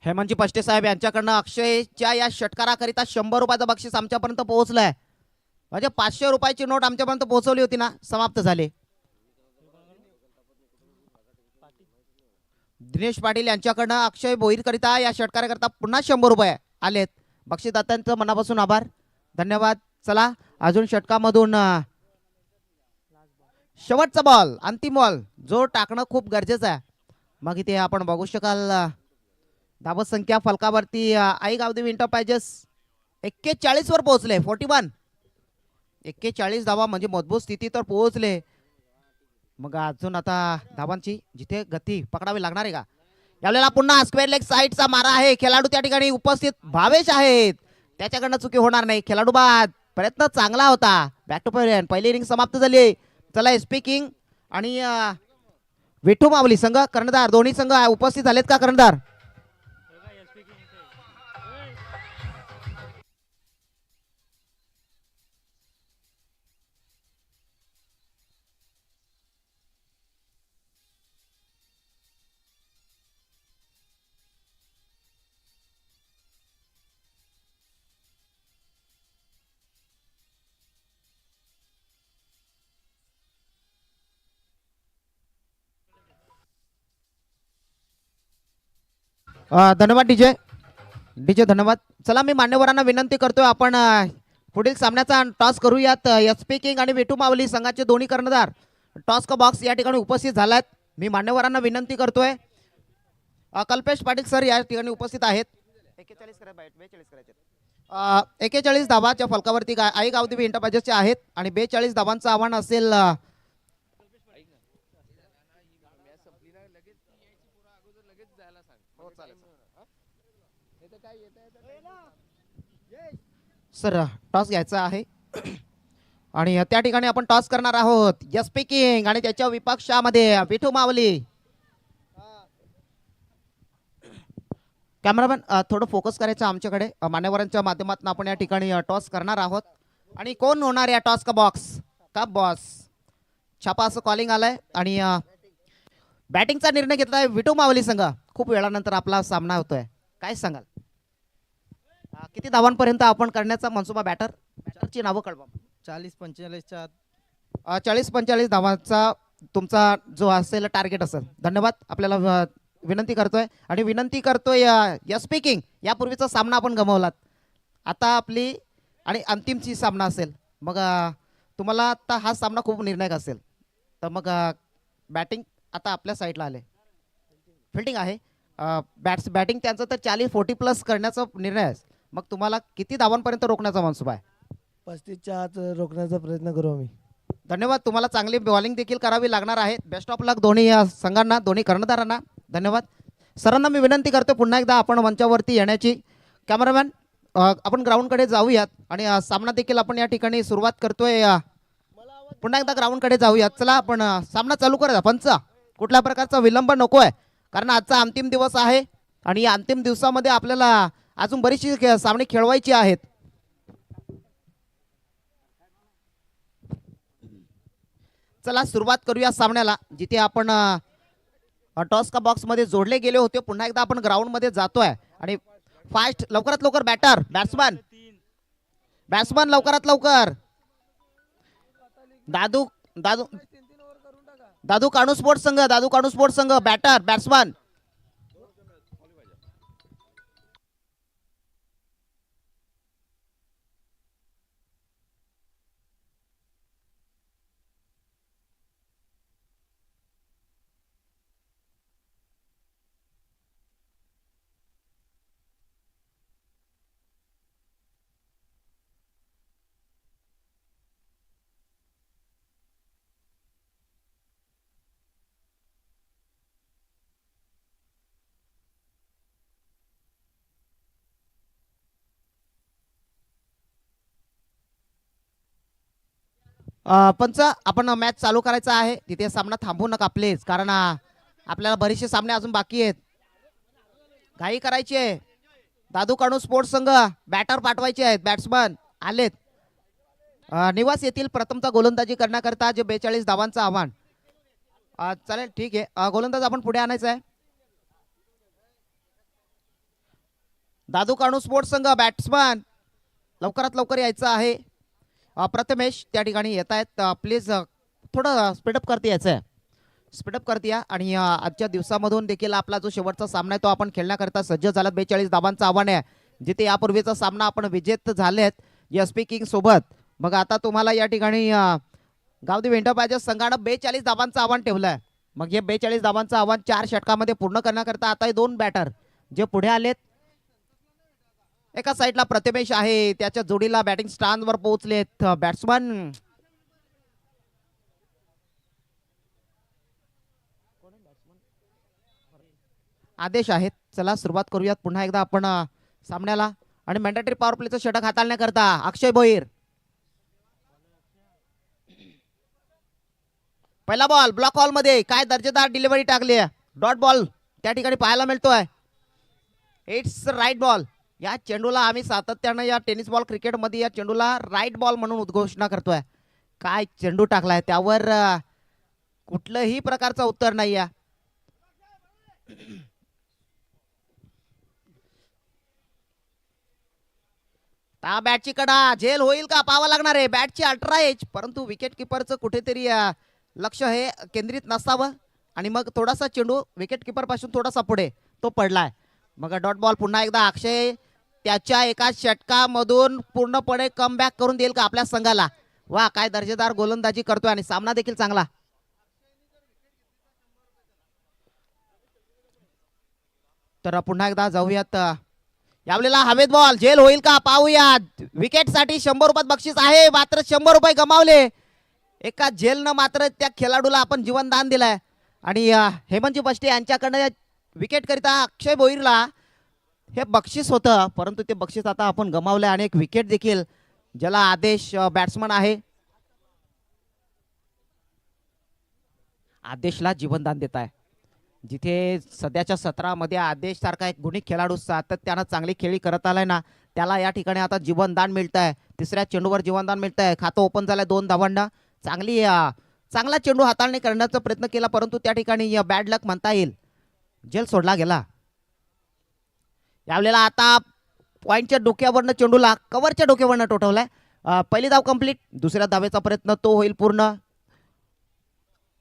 हेमंतजी पष्टे साहेब यांच्याकडनं अक्षयच्या या षटकाराकरिता 100 रुपयाचं बक्षीस आमच्यापर्यंत पोहोचलंय. म्हणजे 500 रुपयाची नोट आमच्यापर्यंत पोहोचवली होती ना, समाप्त झाली. दिनेश पाटील यांच्याकडनं अक्षय भोईर करिता या षटकाराकरिता पुन्हा 100 रुपये आलेत. बक्षीसदात्यांचं मनापासून आभार, धन्यवाद. चला अजून षटकामधून शेवटचा बॉल, अंतिम बॉल जो टाकणं खूप गरजेचं आहे. मग इथे आपण बघू शकाल धावत संख्या फलकावरती आई गावदेवी एंटरप्राइजेस 41 वर पोहोचले. 41 41 धावा म्हणजे मजबूत स्थिती तर पोहोचले. मग अजून आता धावांची जिथे गती पकडावी लागणार आहे का. यावेळेला पुन्हा स्क्वेअर लेग साईडचा मारा आहे. खेळाडू त्या ठिकाणी उपस्थित भावेश आहेत, त्याच्याकडनं चुकी होणार नाही. खेळाडू बाद, प्रयत्न चांगला होता. बॅक टू पॉइंट, पहिली इनिंग समाप्त झाली. चला एसपी किंग आणि विठू मावली संघ कर्णधार दोन्ही संघ उपस्थित झालेत का कर्णधार. धन्यवाद डीजे धन्यवाद. चला मी मान्यवरांना विनंती करतोय आपण पुढील सामन्याचा टॉस करूयात. एसपी किंग आणि विठू मावली संघाचे दोन्ही कर्णधार टॉस का बॉक्स या ठिकाणी उपस्थित झालात. मी मान्यवरांना विनंती करतोय, कल्पेश पाटील सर या ठिकाणी उपस्थित आहेत. 41 धावाच्या फलकावरती आई गावदेवी एंटरप्राइजेसचे आहेत आणि 42 धावांचं आव्हान असेल सर. टॉस घ्यायचा आहे आणि त्या ठिकाणी आपण टॉस करणार आहोत. एसपी किंग आणि त्याच्या विपक्षामध्ये विठू मावली. कॅमेरामॅन थोडं फोकस करायचं आमच्याकडे. मान्यवरांच्या माध्यमातून आपण या ठिकाणी टॉस करणार आहोत. आणि कोण होणार या टॉस का बॉक्स का बॉस छापा असं कॉलिंग आलंय आणि बॅटिंगचा निर्णय घेतला आहे विठू मावली संघ. खूप वेळानंतर आपला सामना होतोय, काय सांगाल. किती धावांपर्यंत आपण करण्याचा मनसुबा. बॅटरची नावं कळवा. 40-45च्या 40-45 धावांचा तुमचा जो असेल टार्गेट असेल. धन्यवाद. आपल्याला विनंती करतोय आणि विनंती करतोय एसपी किंग, यापूर्वीचा सामना आपण गमावलात, आता आपली आणि अंतिमची सामना असेल. मग तुम्हाला आता हा सामना खूप निर्णायक असेल. तर मग बॅटिंग आता आपल्या साईडला आले, फिल्डिंग आहे. बॅटिंग त्यांचं तर 40-40+ करण्याचा निर्णय आहे. मग तुम्हाला किती धावांपर्यंत रोखण्याचा मनसुबा आहे. 35च्या आत रोखण्याचा प्रयत्न करू आम्ही. धन्यवाद. तुम्हाला चांगली बॉलिंग देखील करावी लागणार आहे. बेस्ट ऑफ लक दोन्ही संघांना, दोन्ही कर्णधारांना. धन्यवाद. सरांना मी विनंती करतो पुन्हा एकदा आपण मंचावरती येण्याची. कॅमेरामॅन आपण ग्राउंडकडे जाऊयात आणि सामना देखील आपण या ठिकाणी सुरुवात करतोय. पुन्हा एकदा ग्राउंडकडे जाऊयात. चला आपण सामना चालू करूया. पंच कुठल्या प्रकारचा विलंब नको आहे, कारण आजचा अंतिम दिवस आहे आणि या अंतिम दिवसामध्ये आपल्याला अजून बरीचशी सामने खेळवायची आहेत. चला सुरुवात करूया सामन्याला, जिथे आपण टॉस का बॉक्स मध्ये जोडले गेले होते. पुन्हा एकदा आपण ग्राउंड मध्ये जातोय आणि फास्ट लवकरात लवकर बॅट्समन लवकरात लवकर. दादू काणू स्पोर्ट्स संघ बॅट्समन. पंच आपण मॅच चालू करायचा आहे, तिथे सामना थांबवू नका प्लीज, कारण आपल्याला बरेचसे सामने अजून बाकी आहेत. घाई करायची आहे. दादू काणू स्पोर्ट्स संघ बॅटर पाठवायचे आहेत, बॅट्समन आलेत. निवास येथील प्रथमता गोलंदाजी करण्याकरता जे 42 धावांचं आव्हान. चालेल ठीक आहे, गोलंदाज आपण पुढे आणायचं आहे. दादू काणू स्पोर्ट्स संघ बॅट्समन लवकरात लवकर यायचं आहे. प्रथमेश त्या ठिकाणी येत आहेत, प्लीज थोडं स्पीडअप करते यायचं आहे, स्पीडअप करते या. आणि आजच्या दिवसामधून देखील आपला जो शेवटचा सामना आहे तो आपण खेळण्याकरता सज्ज झालात. 42 धावांचं आव्हान आहे, जिथे यापूर्वीचा सामना आपण विजेत झालेत SP किंग सोबत. मग आता तुम्हाला या ठिकाणी गावदेवी एंटरप्राइजेस संघानं 42 धावांचं आव्हान ठेवलं आहे. मग हे 42 धावांचं आव्हान 4 षटकामध्ये पूर्ण करण्याकरता आता हे 2 बॅटर जे पुढे आलेत. एका साईडला प्रथमेश आहे, त्याच्या जोडीला बॅटिंग स्टॅन्डवर पोहोचलेत बॅट्समन. आदेश आहेत. चला सुरुवात करूयात पुन्हा एकदा आपण सामन्याला. आणि मॅन्डेटरी पॉवर प्लेचं षटक हाताळण्याकरता अक्षय भोईर. पहिला बॉल ब्लॉक हॉल मध्ये, काय दर्जेदार डिलिव्हरी टाकली आहे. डॉट बॉल त्या ठिकाणी पाहायला मिळतोय. It's right ball. या चेंडूला आम्ही सातत्यानं या टेनिस बॉल क्रिकेटमध्ये या चेंडूला राईट बॉल म्हणून उद्घोषणा करतोय. काय चेंडू टाकलाय, त्यावर कुठलंही प्रकारचं उत्तर नाही आहे. बॅटची कडा झेल होईल का पाहावं लागणार आहे. बॅटची अल्ट्रा एज, परंतु विकेट किपरचं कुठेतरी लक्ष हे केंद्रित नसावं. आणि मग थोडासा चेंडू विकेट किपर पासून थोडासा पुढे तो पडलाय. मग डॉट बॉल पुन्हा एकदा अक्षय त्याच्या एका षटकामधून पूर्णपणे कमबॅक करून देईल का आपल्या संघाला. वा काय दर्जेदार गोलंदाजी करतोय आणि सामना देखील चांगला. तर पुन्हा एकदा जाऊयात. यावेळेला हवेत बॉल झेल होईल का पाहूयात. विकेट साठी 100 रुपयात बक्षीस आहे, मात्र 100 रुपये गमावले. एका झेलनं मात्र त्या खेळाडूला आपण जीवनदान दिलंय. आणि हेमंतजी बष्टे यांच्याकडनं विकेट करिता अक्षय भोईरला हे बक्षीस होतं, परंतु ते बक्षीस आता आपण गमावलंय. आणि एक विकेट देखील ज्याला आदेश बॅट्समन आहे, आदेशला जीवनदान देत आहे. जिथे सध्याच्या सत्रामध्ये आदेश सारखा एक गुणी खेळाडू सातत्यानं चांगली खेळी करत आलाय ना, त्याला या ठिकाणी आता जीवनदान मिळत आहे. तिसऱ्या चेंडूवर जीवनदान मिळत आहे. खातं ओपन झालंय 2 धावांना. चांगला चेंडू हाताळणी करण्याचा प्रयत्न केला, परंतु त्या ठिकाणी बॅड लक म्हणता येईल, झेल सोडला गेला. यावेळेला आता पॉइंटच्या डोक्यावरनं चेंडूला कव्हरच्या डोक्यावरनं टोठवलाय. पहिली धाव कंप्लीट. दुसऱ्या धावेचा प्रयत्न तो होईल पूर्ण.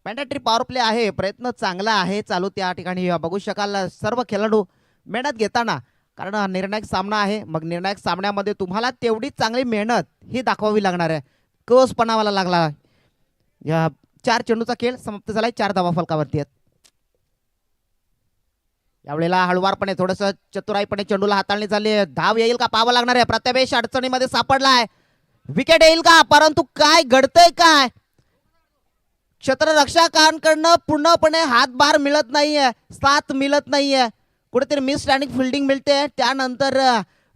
मॅन्डेटरी पॉवर प्ले आहे, प्रयत्न चांगला आहे चालू. त्या ठिकाणी बघू शकाल सर्व खेळाडू मेहनत घेताना, कारण निर्णायक सामना आहे. मग निर्णायक सामन्यामध्ये तुम्हाला तेवढीच चांगली मेहनत ही दाखवावी लागणार आहे. कवचपणावाला लागला. या 4 चेंडूचा खेळ समाप्त झालाय. 4 धावा फलकावरती आहेत. यावेळेला हळुवारपणे थोडस चतुराईपणे चेंडूला हाताळणी झाली. धाव येईल का पाहावं लागणार आहे. प्रथमेश अडचणीमध्ये सापडलाय. विकेट येईल का, परंतु काय घडतंय काय, क्षेत्ररक्षकांकडनं पूर्णपणे हातभार मिळत नाहीये, साथ मिळत नाहीये. कुठेतरी मिस स्टँडिंग फिल्डिंग मिळते. त्यानंतर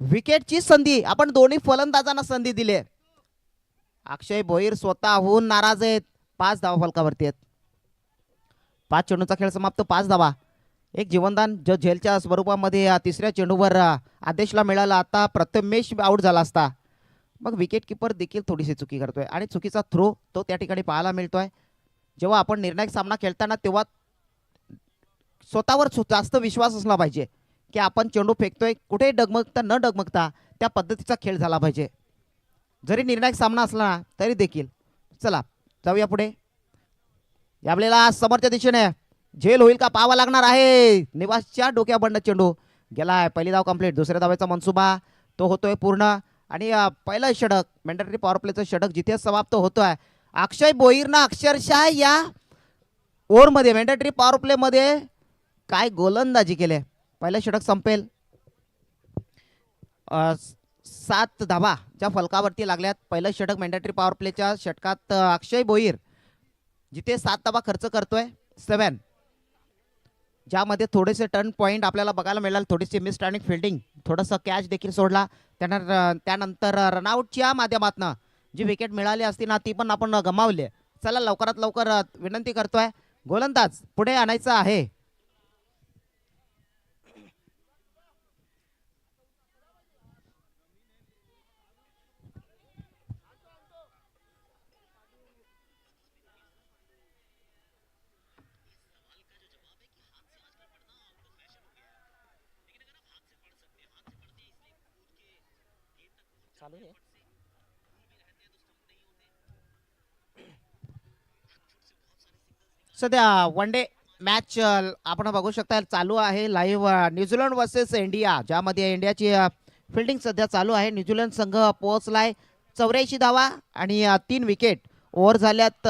विकेटची संधी आपण दोन्ही फलंदाजांना संधी दिली. अक्षय भोईर स्वतःहून नाराज आहेत. 5 धावा फलकावरती आहेत. 5 चेंडूचा खेळ समाप्त. 5 धावा. एक जीवनदान जो झेलच्या स्वरूपामध्ये तिसऱ्या चेंडूवर आदेशला मिळाला. आता प्रथमेश आउट झाला असता. मग विकेट किपर देखील थोडीशी चुकी करतोय आणि चुकीचा थ्रो तो त्या ठिकाणी पाहायला मिळतोय. जेव्हा आपण निर्णायक सामना खेळताना तेव्हा स्वतःवर जास्त विश्वास असला पाहिजे की आपण चेंडू फेकतोय, कुठेही डगमगता न डगमगता त्या पद्धतीचा खेळ झाला पाहिजे, जरी निर्णायक सामना असला ना तरी देखील. चला जाऊया पुढे. यावेळेला समोरच्या दिशेने झेल होईल का पाहावा लागणार आहे. निवासच्या डोक्याबंड चेंडू गेलाय. पहिली धाव कंप्लीट. दुसऱ्या धावेचा मनसुबा तो होतोय पूर्ण. आणि पहिलं षटक मॅन्डेटरी पॉवर प्लेचं षटक जिथे समाप्त होतोय. अक्षय भोईरनं अक्षरशः या ओव्हरमध्ये मॅन्डेटरी पॉवर प्ले मध्ये काय गोलंदाजी केले. पहिलं षटक संपेल. 7 धावा ज्या फलकावरती लागल्यात. पहिलं षटक मॅन्डेटरी पॉवर प्लेच्या षटकात अक्षय भोईर जिथे 7 धावा खर्च करतोय. 7 ज्यामध्ये थोडेसे टर्न पॉईंट आपल्याला बघायला मिळाल. थोडीशी मिस स्टँडिंग फिल्डिंग, थोडंसं कॅच देखील सोडला. त्यानंतर रनआउटच्या माध्यमातून जी विकेट मिळाली असती ना ती पण आपण गमावली. चला लवकरात लवकर विनंती करतोय गोलंदाज पुढे आणायचा आहे. चालू आहे. सध्या वन डे मॅच आपण बघू शकता चालू आहे लाईव्ह. न्यूझीलंड वर्सेस इंडिया, ज्यामध्ये इंडियाची फिल्डिंग सध्या चालू आहे. न्यूझीलंड संघ पोहोचलाय 84 धावा आणि 3 विकेट. ओव्हर झाल्यात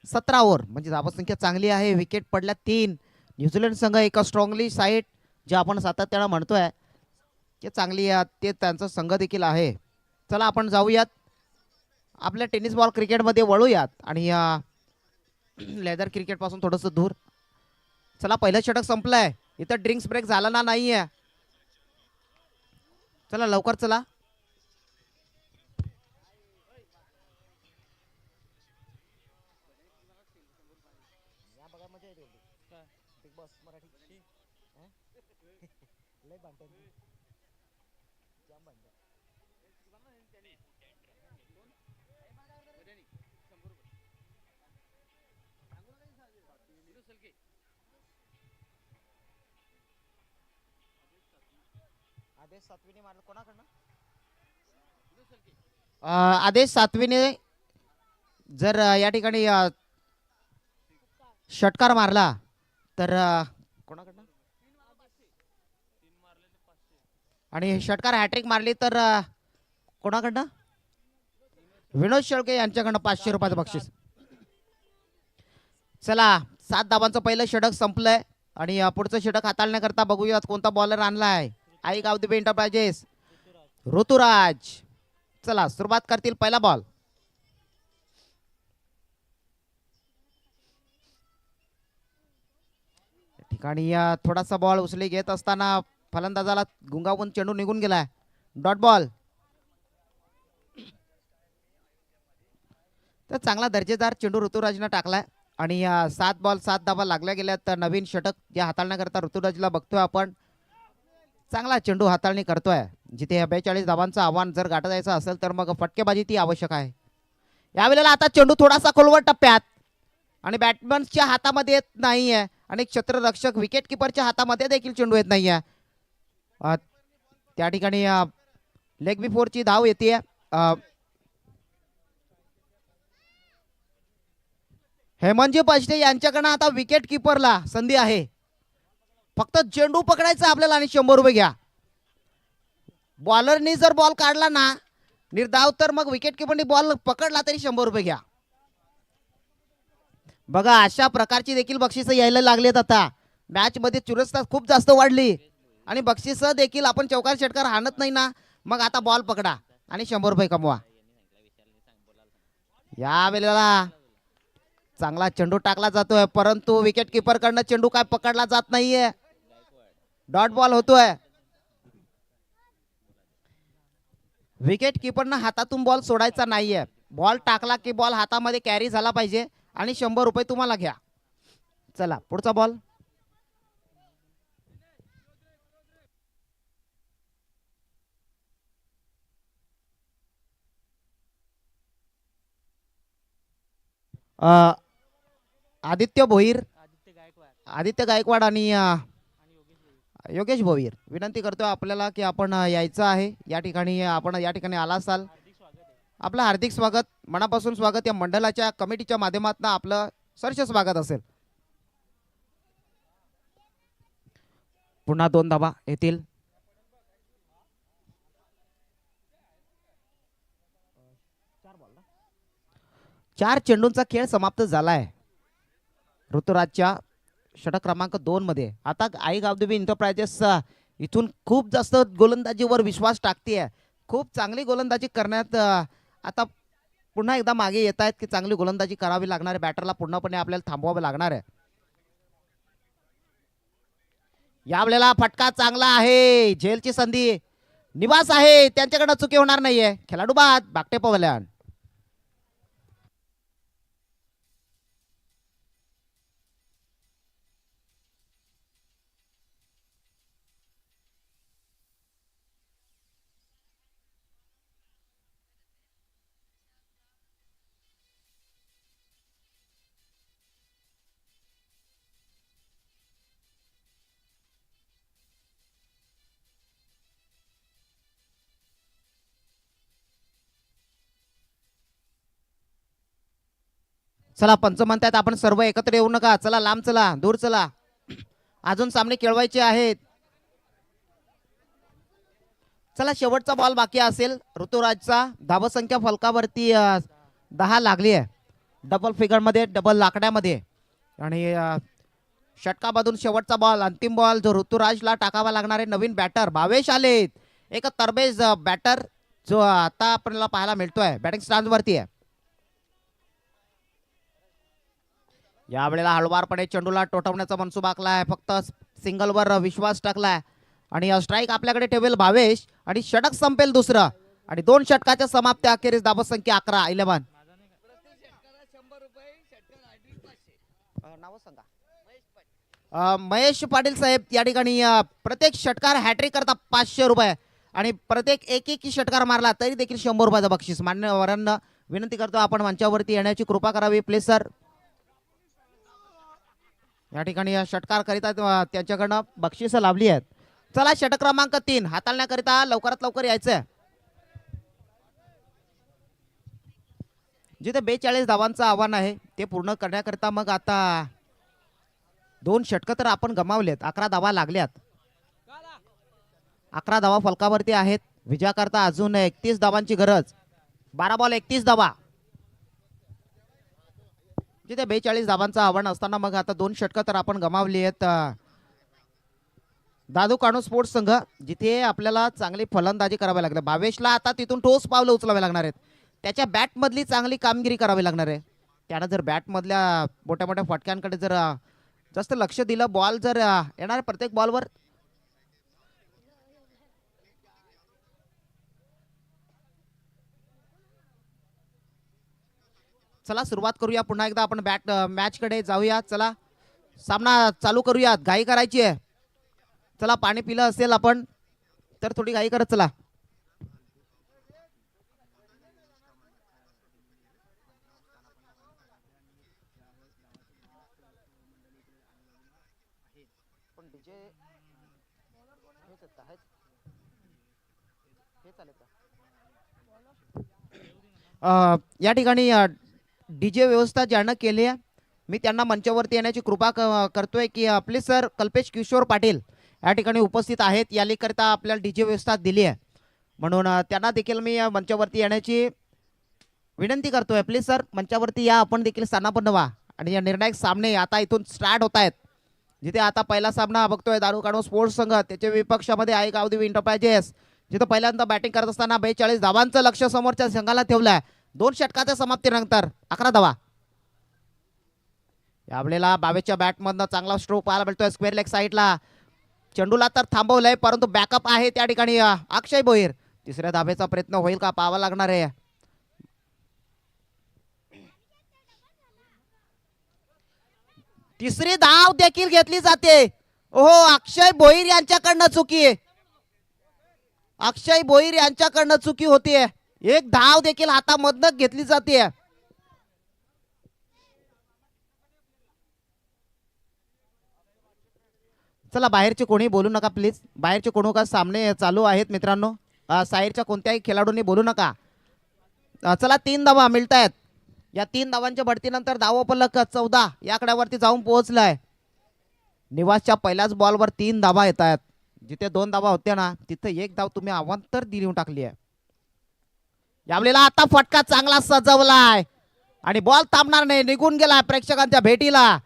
17 ओव्हर, म्हणजे धावसंख्या चांगली आहे. विकेट पडल्या 3. न्यूझीलंड संघ एक स्ट्रॉंगली साईड जे आपण सातत्यानं म्हणतोय ते चांगली ते त्यांचा संघ देखील आहे. चला आपण जाऊयात आपल्या टेनिस बॉल क्रिकेटमध्ये वळूयात आणि लेदर क्रिकेट पासून थोडंसं दूर. चला पहिलं षटक संपलंय. इथं ड्रिंक्स ब्रेक झाला ना नाहीये. चला लवकर चला. आदेश सातवीने जर या ठिकाणी षटकार मारला तर कोणाकडनं, आणि षटकार हॅट्रिक मारली तर कोणाकडनं, विनोद शेळके यांच्याकडनं 500 रुपयाचं बक्षीस. चला 7 धावांचं पहिलं षटक संपलंय आणि पुढचं षटक हाताळण्याकरता बघूयात कोणता बॉलर आणलाय. आई गावदेवी एंटरप्राइजेस ऋतुराज. चला सुरुवात करतील. पहिला बॉल. ठिकाणी थोडासा बॉल उचली घेत असताना फलंदाजाला गुंगावून चेंडू निघून गेलाय. Dot ball. तर चांगला दर्जेदार चेंडू ऋतुराजनं टाकलाय आणि 7 बॉल 7 धावा लागल्या गेल्या. तर नवीन षटक जे हाताळण्याकरता ऋतुराजला बघतोय आपण. चांगला चेंडू हाताळणी करतोय. जिथे 42 धावांचं आव्हान जर गाठायचं असेल तर मग फटकेबाजी ती आवश्यक आहे. यावेळेला आता चेंडू थोडासा खोलवर टप्प्यात आणि बॅट्समनच्या हातामध्ये येत नाहीये आणि क्षेत्ररक्षक विकेट किपरच्या हातामध्ये देखील चेंडू येत नाहीये. त्या ठिकाणी लेग बिफोरची धाव येते. हेमंतजी पष्टे यांच्याकडनं आता विकेट किपरला संधी आहे. फक्त चेंडू पकडायचा आपल्याला आणि 100 रुपये घ्या. बॉलरनी जर बॉल काढला ना निर्धाव तर मग विकेट किपरनी बॉल पकडला तरी 100 रुपये घ्या. बघा अशा प्रकारची देखील बक्षिसं यायला लागलेत. आता मॅच मध्ये चुरसता खूप जास्त वाढली आणि बक्षिसं देखील आपण चौकार षटकार हाणत नाही ना मग आता बॉल पकडा आणि 100 रुपये कमवा. या वेळेला चांगला चेंडू टाकला जातोय परंतु विकेट किपर कडनं चेंडू काय पकडला जात नाहीये. डॉट बॉल होतोय. विकेट किपरनं हातातून बॉल सोडायचा नाहीये. बॉल टाकला की बॉल हातामध्ये कॅरी झाला पाहिजे आणि 100 रुपये तुम्हाला घ्या. चला पुढचा बॉल. आदित्य भोईर, आदित्य गायकवाड आणि योगेश भोईर विनंती करतोय आपल्याला की आपण यायचं आहे. या ठिकाणी आपण या ठिकाणी आला असाल आपलं हार्दिक स्वागत, मनापासून स्वागत. या मंडळाच्या कमिटीच्या माध्यमातून आपलं सहर्ष स्वागत असेल. पुन्हा 2 धावा येतील. चार चेंडूंचा खेळ समाप्त झालाय ऋतुराजच्या षटक क्रमांक 2 मध्ये. आता आई गावदेवी एंटरप्राइजेस इथून खूप जास्त गोलंदाजीवर विश्वास टाकते. खूप चांगली गोलंदाजी करण्यात आता पुन्हा एकदा मागे येत आहेत की चांगली गोलंदाजी करावी लागणार आहे. बॅटरला पूर्णपणे आपल्याला थांबवावं लागणार आहे. यावेळेला फटका चांगला आहे. झेलची संधी निवास आहे त्यांच्याकडनं चुकी होणार नाहीये. खेळाडू बाद बागटे पवल्यान. चला पंच म्हणतायत आपण सर्व एकत्र येऊ नका. चला लांब चला, दूर चला. अजून सामने खेळवायचे आहेत. चला शेवटचा बॉल बाकी असेल ऋतुराजचा. धावसंख्या फलकावरती 10 लागली आहे. डबल फिगर मध्ये, डबल लाकड्यामध्ये. आणि षटकामधून शेवटचा बॉल, अंतिम बॉल जो ऋतुराजला टाकावा लागणार आहे. नवीन बॅटर भावेश आलेत. एक तरबेज बॅटर जो आता आपल्याला पाहायला मिळतोय बॅटिंग स्टॅन्ड वरती आहे. यावेळेला हळवारपणे चेंडूला टोठवण्याचा मनसुबा आखलाय. फक्त सिंगलवर विश्वास टाकलाय आणि स्ट्राईक आपल्याकडे ठेवेल भावेश आणि षटक संपेल दुसरं. आणि 2 षटकाच्या समाप्ती अखेरीस धावसंख्या 11 11. नाव सांगा. महेश पाटील साहेब या ठिकाणी प्रत्येक षटकार हॅट्रिक करता 500 रुपये आणि प्रत्येक एक षटकार मारला तरी देखील 100 रुपयाचं बक्षीस. मान्यवरांना विनंती करतो आपण मंचावरती येण्याची कृपा करावी प्लीज सर. या ठिकाणी षटकार करिता त्यांच्याकडनं बक्षीस लाभली आहेत. चला षटक क्रमांक 3 हाताळण्याकरिता लवकरात लवकर यायचंय. जिथे 42 धावांचं आव्हान आहे ते पूर्ण करण्याकरिता मग आता 2 षटक तर आपण गमावलेत. 11 धावा लागल्यात. 11 धावा फलकावरती आहेत. विजयाकरता अजून 31 धावांची गरज. 12 बॉल 31 धावा. जिथे 42 धावांचं आव्हान असताना मग आता 2 षटक तर आपण गमावली आहेत. दादू काणू स्पोर्ट्स संघ जिथे आपल्याला चांगली फलंदाजी करावी लागली. भावेशला आता तिथून ठोस पावलं उचलावे लागणार आहेत. त्याच्या बॅट मधली चांगली कामगिरी करावी लागणार आहे. त्यानं जर बॅट मधल्या मोठ्या मोठ्या फटक्यांकडे जर जास्त लक्ष दिलं, बॉल जर येणार प्रत्येक बॉलवर चला सुरुवात करूया. पुन्हा एकदा आपण मॅच कडे जाऊया. चला सामना चालू करूयात. घाई करायची आहे. चला पाणी पिलं असेल आपण तर थोडी घाई करत चला. या ठिकाणी डीजे व्यवस्था ज्यानं केली आहे मी त्यांना मंचावरती येण्याची कृपा करतोय की प्लीज सर कल्पेश किशोर पाटील या ठिकाणी उपस्थित आहेत. यालीकरिता आपल्याला डीजे व्यवस्था दिली आहे म्हणून त्यांना देखील मी मंचावरती येण्याची विनंती करतोय. प्लीज सर मंचावरती या. आपण देखील स्थानापन्न व्हा. आणि या निर्णायक सामने आता इथून स्टार्ट होत आहेत. जिथे आता पहिला सामना बघतोय दारू काढून स्पोर्ट्स संघ त्याच्या विपक्षामध्ये आहे गावदेवी एंटरप्राइजेस. जिथे पहिल्यांदा बॅटिंग करत असताना 42 धावांचं लक्ष समोरच्या संघाला ठेवलंय. 2 षटकाच्या समाप्तीनंतर 11 धावा. यावेळेला बावेच्या बॅटमधनं चांगला स्ट्रोक पाहायला मिळतोय स्क्वेअर लेग साईडला. चेंडूला तर थांबवलंय परंतु बॅकअप आहे त्या ठिकाणी अक्षय भोईर. तिसऱ्या धावेचा प्रयत्न होईल का पाहावा लागणार आहे. तिसरी धाव देखील घेतली जाते. ओहो अक्षय भोईर यांच्याकडनं चुकी आहे. अक्षय भोईर यांच्याकडनं चुकी होतीये. एक धाव देखील हातामधनं घेतली जाते. चला बाहेरचे कोणी बोलू नका प्लीज. बाहेरचे कोणू का सामने चालू आहेत मित्रांनो. साईडच्या कोणत्याही खेळाडूंनी बोलू नका. चला 3 धावा मिळत आहेत. या 3 धावांच्या बढतीनंतर धावफलक 14 या आकड्यावरती जाऊन पोहोचलाय. निवासच्या पहिल्याच बॉलवर 3 धावा येत आहेत. जिथे 2 धावा होत्या ना तिथे 1 धाव तुम्ही अवांतर देऊन टाकली आहे. यावेळेला आता फटका चांगला सजवलाय आणि बॉल थांबणार नाही. निघून गेला प्रेक्षकांच्या भेटीला.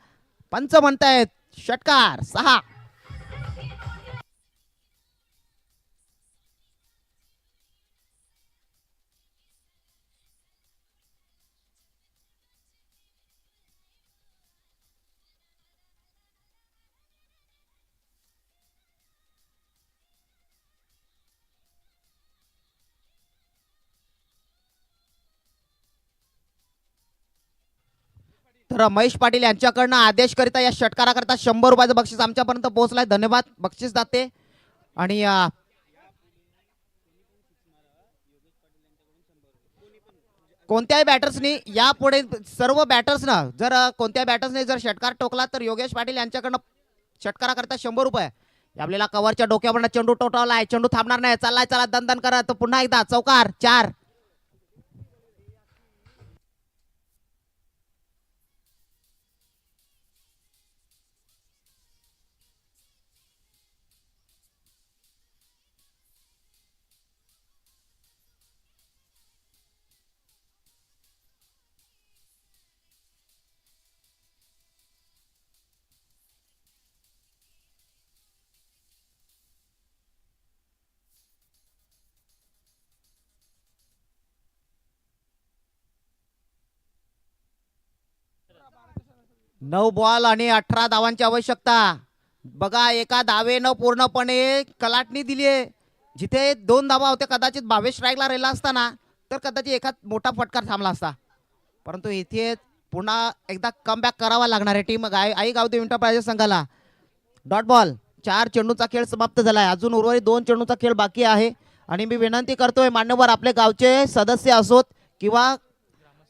पंच म्हणतायत षटकार 6. तर महेश पाटील यांच्याकडनं आदेश करिता या षटकाराकरता 100 रुपयाचं बक्षीस आमच्यापर्यंत पोहोचलाय. धन्यवाद बक्षीस दाते. आणि कोणत्याही बॅटर्सनी यापुढे सर्व बॅटर्सनं जर कोणत्याही बॅटर्सने जर षटकार टोकला तर योगेश पाटील यांच्याकडनं षटकाराकरता 100 रुपये. आपल्याला कव्हरच्या डोक्यावरनं चेंडू टोटावला आहे. चेंडू थांबणार नाही. चाललाय चला दणदण करत पुन्हा एकदा चौकार 4. नऊ बॉल आणि 18 धावांची आवश्यकता. बघा एका धावेनं पूर्णपणे कलाटणी दिली आहे. जिथे 2 धावा होत्या कदाचित 22 स्ट्राईकला राहिला असताना तर कदाचित एखाद मोठा फटकार थांबला असता. परंतु इथे पुन्हा एकदा कमबॅक करावा लागणार आहे टीम आई गावदेवी एंटरप्राइजेस संघाला. Dot ball. 4 चेंडूचा खेळ समाप्त झालाय. अजून उर्वरित 2 चेंडूचा खेळ बाकी आहे. आणि मी विनंती करतोय मान्यवर आपले गावचे सदस्य असोत किंवा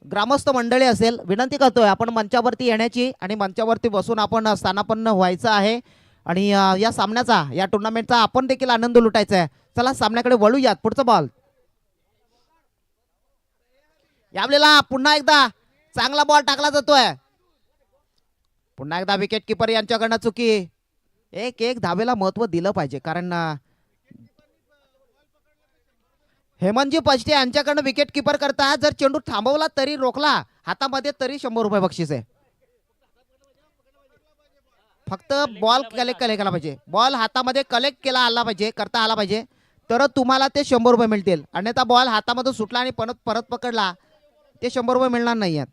ग्रामस्थ मंडळी असेल, विनंती करतोय आपण मंचावरती येण्याची आणि मंचावरती बसून आपण स्थानापन्न व्हायचं आहे. आणि या सामन्याचा या टुर्नामेंटचा आपण देखील आनंद लुटायचा आहे. चला सामन्याकडे वळूयात. पुढचा बॉल. यावेळेला पुन्हा एकदा चांगला बॉल टाकला जातोय. पुन्हा एकदा विकेट किपर यांच्याकडनं चुकी. एक धावेला महत्व दिलं पाहिजे कारण हेमंतजी पष्टे यांच्याकडनं विकेट किपर करता जर चेंडू थांबवला तरी रोखला हातामध्ये तरी 100 रुपये बक्षीस आहे. फक्त बॉल कलेक्ट केला पाहिजे. बॉल हातामध्ये कलेक्ट केला आला पाहिजे करता आला पाहिजे तर तुम्हाला ते 100 रुपये मिळतील. अन्यथा बॉल हातामधून सुटला आणि परत पकडला ते 100 रुपये मिळणार नाही आहेत.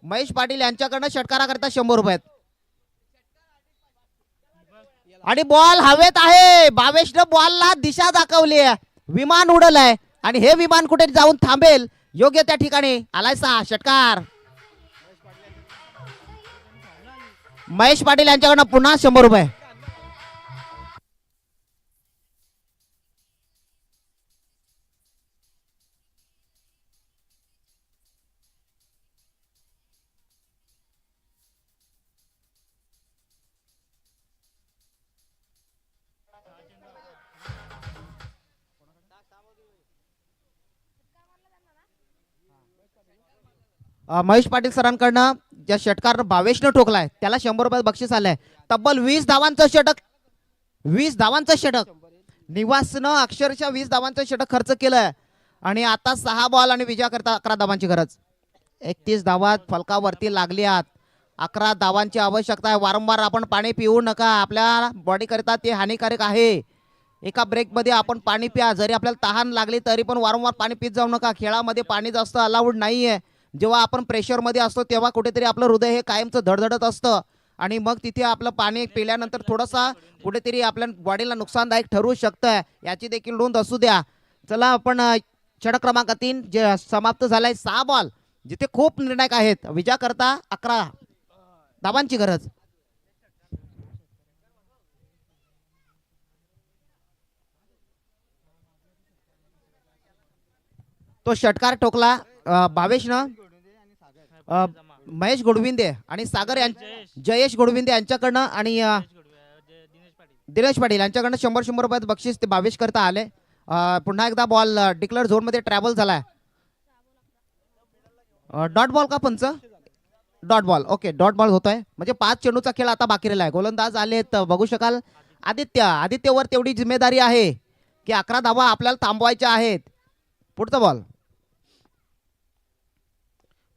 महेश पाटील यांच्याकडनं षटकाराकरता 100 रुपये आहेत. आणि बॉल हवेत आहे. भावेशनं बॉलला दिशा दाखवली आहे. विमान उडलंय आणि हे विमान कुठे जाऊन थांबेल योग्य त्या ठिकाणी आलाय 6 षटकार. महेश पाटील यांच्याकडनं पुन्हा 100 रुपये. महेश पाटील सरांकडनं ज्या षटकार भावेशनं ठोकलाय त्याला 100 रुपये बक्षीस आलंय. तब्बल 20 धावांचं षटक. 20 धावांचं षटक. निवासनं अक्षरशः 20 धावांचं षटक खर्च केलंय. आणि आता 6 बॉल आणि विजयाकरता 11 धावांची गरज. 31 धावात फलकावरती लागल्यात. 11 धावांची आवश्यकता आहे. वारंवार आपण पाणी पिऊ नका. आपल्या बॉडी करता ते हानिकारक आहे. एका ब्रेक मध्ये आपण पाणी प्या. जरी आपल्याला तहान लागली तरी पण वारंवार पाणी पित जाऊ नका. खेळामध्ये पाणी जास्त अलाउड नाहीये. जेव्हा आपण प्रेशर मध्ये असतो तेव्हा कुठेतरी आपलं हृदय हे कायमचं धडधडत असतं आणि मग तिथे आपलं पाणी पिल्यानंतर थोडासा कुठेतरी आपल्या बॉडीला नुकसानदायक ठरू शकतं. याची देखील नोंद असू द्या. चला आपण षटक क्रमांक 3 जे समाप्त झालाय. 6 बॉल जिथे खूप निर्णायक आहेत. विजय करता 11 धावांची गरज. तो षटकार ठोकला भावेशनं. महेश गोडविंदे आणि सागर जयेश गोडविंदे यांच्याकडनं आणि दिनेश पाटील यांच्याकडनं 100 रुपयात बक्षीस ते भावेश करता आले. पुन्हा एकदा बॉल डिक्लेअर झोन मध्ये ट्रॅव्हल झालाय. डॉट बॉल का पंच. Dot ball. Okay dot ball होतोय म्हणजे 5 चेंडूचा खेळ आता बाकी राहिलाय. गोलंदाज आलेत बघू शकाल. आदित्यवर तेवढी जिम्मेदारी आहे की 11 धावा आपल्याला थांबवायच्या आहेत. पुढचा बॉल.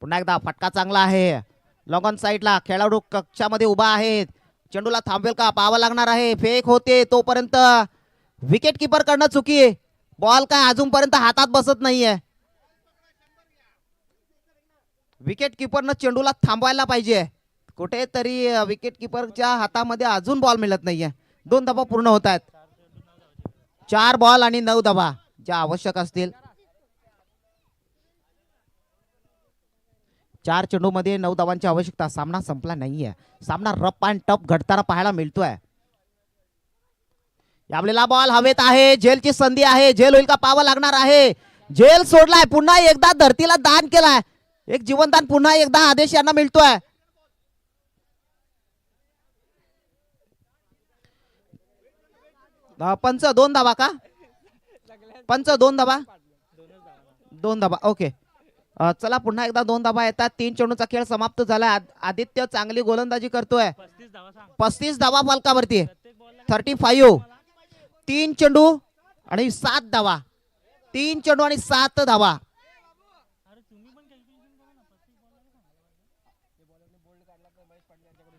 पुन्हा एकदा फटका चांगला आहे. लॉंग ऑन साईडला खेळाडू कक्षामध्ये उभा आहेत. चेंडूला थांबवेल का पाहावं लागणार आहे. फेक होते तोपर्यंत विकेट किपर कडनं चुकी. बॉल काय अजूनपर्यंत हातात बसत नाहीये. विकेट किपरनं चेंडूला थांबवायला पाहिजे. कुठेतरी विकेट किपरच्या हातामध्ये अजून बॉल मिळत नाहीये. 2 धावा पूर्ण होत आहेत. 4 बॉल आणि 9 धावा ज्या आवश्यक असतील. 4 चेंडूमध्ये 9 धावांची आवश्यकता. सामना संपला नाहीये. सामना रफ अँड टफ घडताना पाहायला मिळतोय. यावलेला बॉल हवेत आहे. झेलची संधी आहे. झेल होईल का? पाहावं लागणार आहे. झेल सोडलाय. पुन्हा एकदा धरतीला दान केलाय. एक जीवनदान पुन्हा एकदा आदेश यांना मिळतोय. पंच 2 धावा का? पंच 2 धावा. 2 धावा. ओके. चला पुन्हा एकदा 2 धावा येतात. 3 चेंडूचा खेळ समाप्त झाला. आदित्य चांगली गोलंदाजी करतोय. 35 धावा फलकावरती. 35. 3 चेंडू आणि 7 धावा. 3 चेंडू आणि 7 धावा.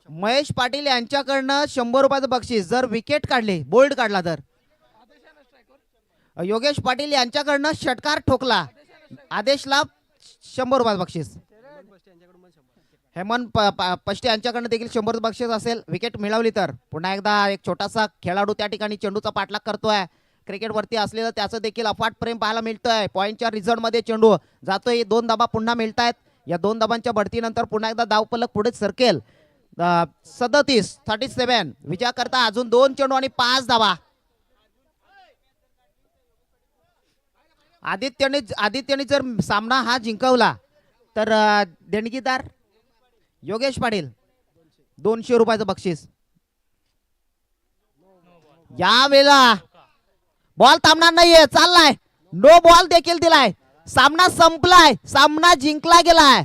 महेश पाटील यांच्याकडनं 100 रुपयाचं बक्षीस जर विकेट काढले, बोल्ड काढला तर. योगेश पाटील यांच्याकडनं षटकार ठोकला, आदेशला 100 रुपयाचं बक्षीस. हेमंत पष्टे यांच्याकडनं देखील 100 बक्षीस असेल विकेट मिळवली तर. पुन्हा एकदा एक छोटासा खेळाडू त्या ठिकाणी चेंडूचा पाठलाग करतोय. क्रिकेटवरती असलेलं त्याचं देखील अफाट प्रेम पाहायला मिळतंय. पॉईंटच्या रिझल्ट मध्ये चेंडू जातोय. 2 धाबा पुन्हा मिळतायत. या 2 धाबांच्या बढतीनंतर पुन्हा एकदा धावफलक पुढे सरकेल. 37 विजया करता अजून 2 चेंडू आणि 5 धावा. आदित्यने जर सामना हा जिंकवला तर देणगीदार योगेश पाटील 200 रुपयाचं बक्षीस. या वेळेला बॉल थांबणार नाहीये. चाललाय. नो बॉल देखील दिलाय. सामना संपलाय. सामना जिंकला गेलाय.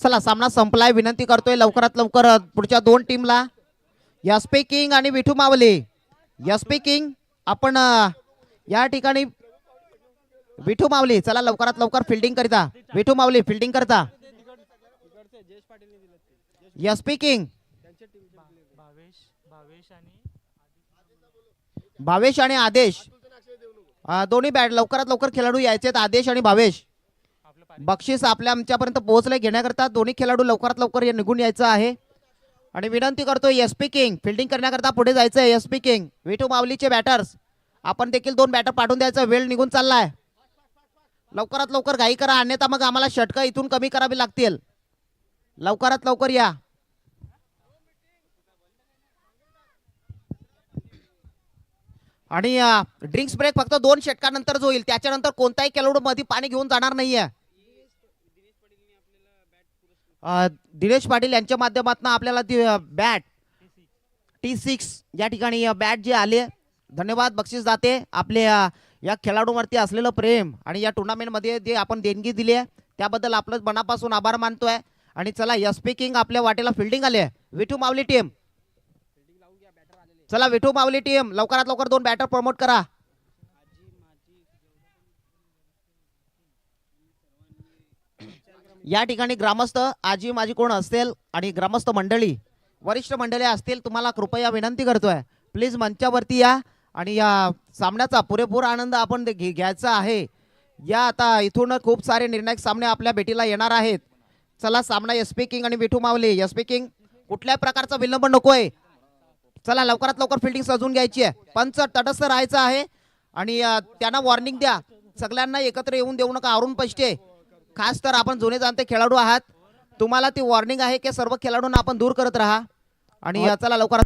चला सामना संपलाय. विनंती करतोय लवकरात लवकर पुढच्या 2 टीमला एसपी किंग आणि विठू मावली. एसपी किंग आपण या ठिकाणी विठू मावली चला लवकरात लवकर फिल्डिंग करिता. विठू मावली फिल्डिंग करता. एसपी किंग भावेश आणि आदेश दोन्ही बॅट लवकरात लवकर खेळाडू यायचे. आदेश आणि भावेश बक्षीस आमच्यापर्यंत पोहोचले घेण्याकरता दोन्ही खेळाडू लवकरात लवकर निघून यायचं आहे. आणि विनंती करतो एसपी किंग फिल्डिंग करण्याकरता पुढे जायचं आहे. एसपी किंग विठू मावलीचे बॅटर्स आपण देखील 2 बॅटर पाठवून द्यायचा. वेळ निघून चाललाय. लवकरात लवकर घाई करा अन्यथा मग आम्हाला षटकं इथून कमी करावी लागतील. लवकरात लवकर या. आणि ड्रिंक्स ब्रेक फक्त 2 षटकानंतर होईल. त्याच्यानंतर कोणताही खेळाडू मध्ये पाणी घेऊन जाणार नाहीये. दिनेश पाटील यांच्या माध्यमातून आपल्याला ती बॅट T6 या ठिकाणी बॅट जी आली. धन्यवाद. बक्षीस जाते. आपले या खेळाडूंवरती असलेलं प्रेम आणि या टुर्नामेंट मध्ये जे आपण देणगी दिली आहे त्याबद्दल आपलं मनापासून आभार मानतोय. आणि चला एसपी किंग आपल्या वाटेला फिल्डिंग आली आहे. विठू मावली टीम चला विठू मावली टीम लवकरात लवकर 2 बॅटर प्रमोट करा. या ठिकाणी ग्रामस्थ आजी माजी कोण असतील आणि ग्रामस्थ मंडळी वरिष्ठ मंडळी असतील तुम्हाला कृपया विनंती करतोय प्लीज मंचावरती या. आणि या सामन्याचा पुरेपूर आनंद आपण घ्यायचा आहे. या आता इथून खूप सारे निर्णायक सामने आपल्या भेटीला येणार आहेत. चला सामना एसपी किंग आणि विठू मावली. एसपी किंग कुठल्याही प्रकारचा विलंब नकोय. चला लवकरात लवकर फिल्डिंग सजवून घ्यायची आहे. पंच तटस्थ राहायचं आहे आणि त्यांना वॉर्निंग द्या. सगळ्यांना एकत्र येऊन देऊ नका. अरुण पष्टे खास तर आपण जुने जाणते खेळाडू आहात. तुम्हाला ती वॉर्निंग आहे की सर्व खेळाडूंना आपण दूर करत राहा. आणि चला लवकरात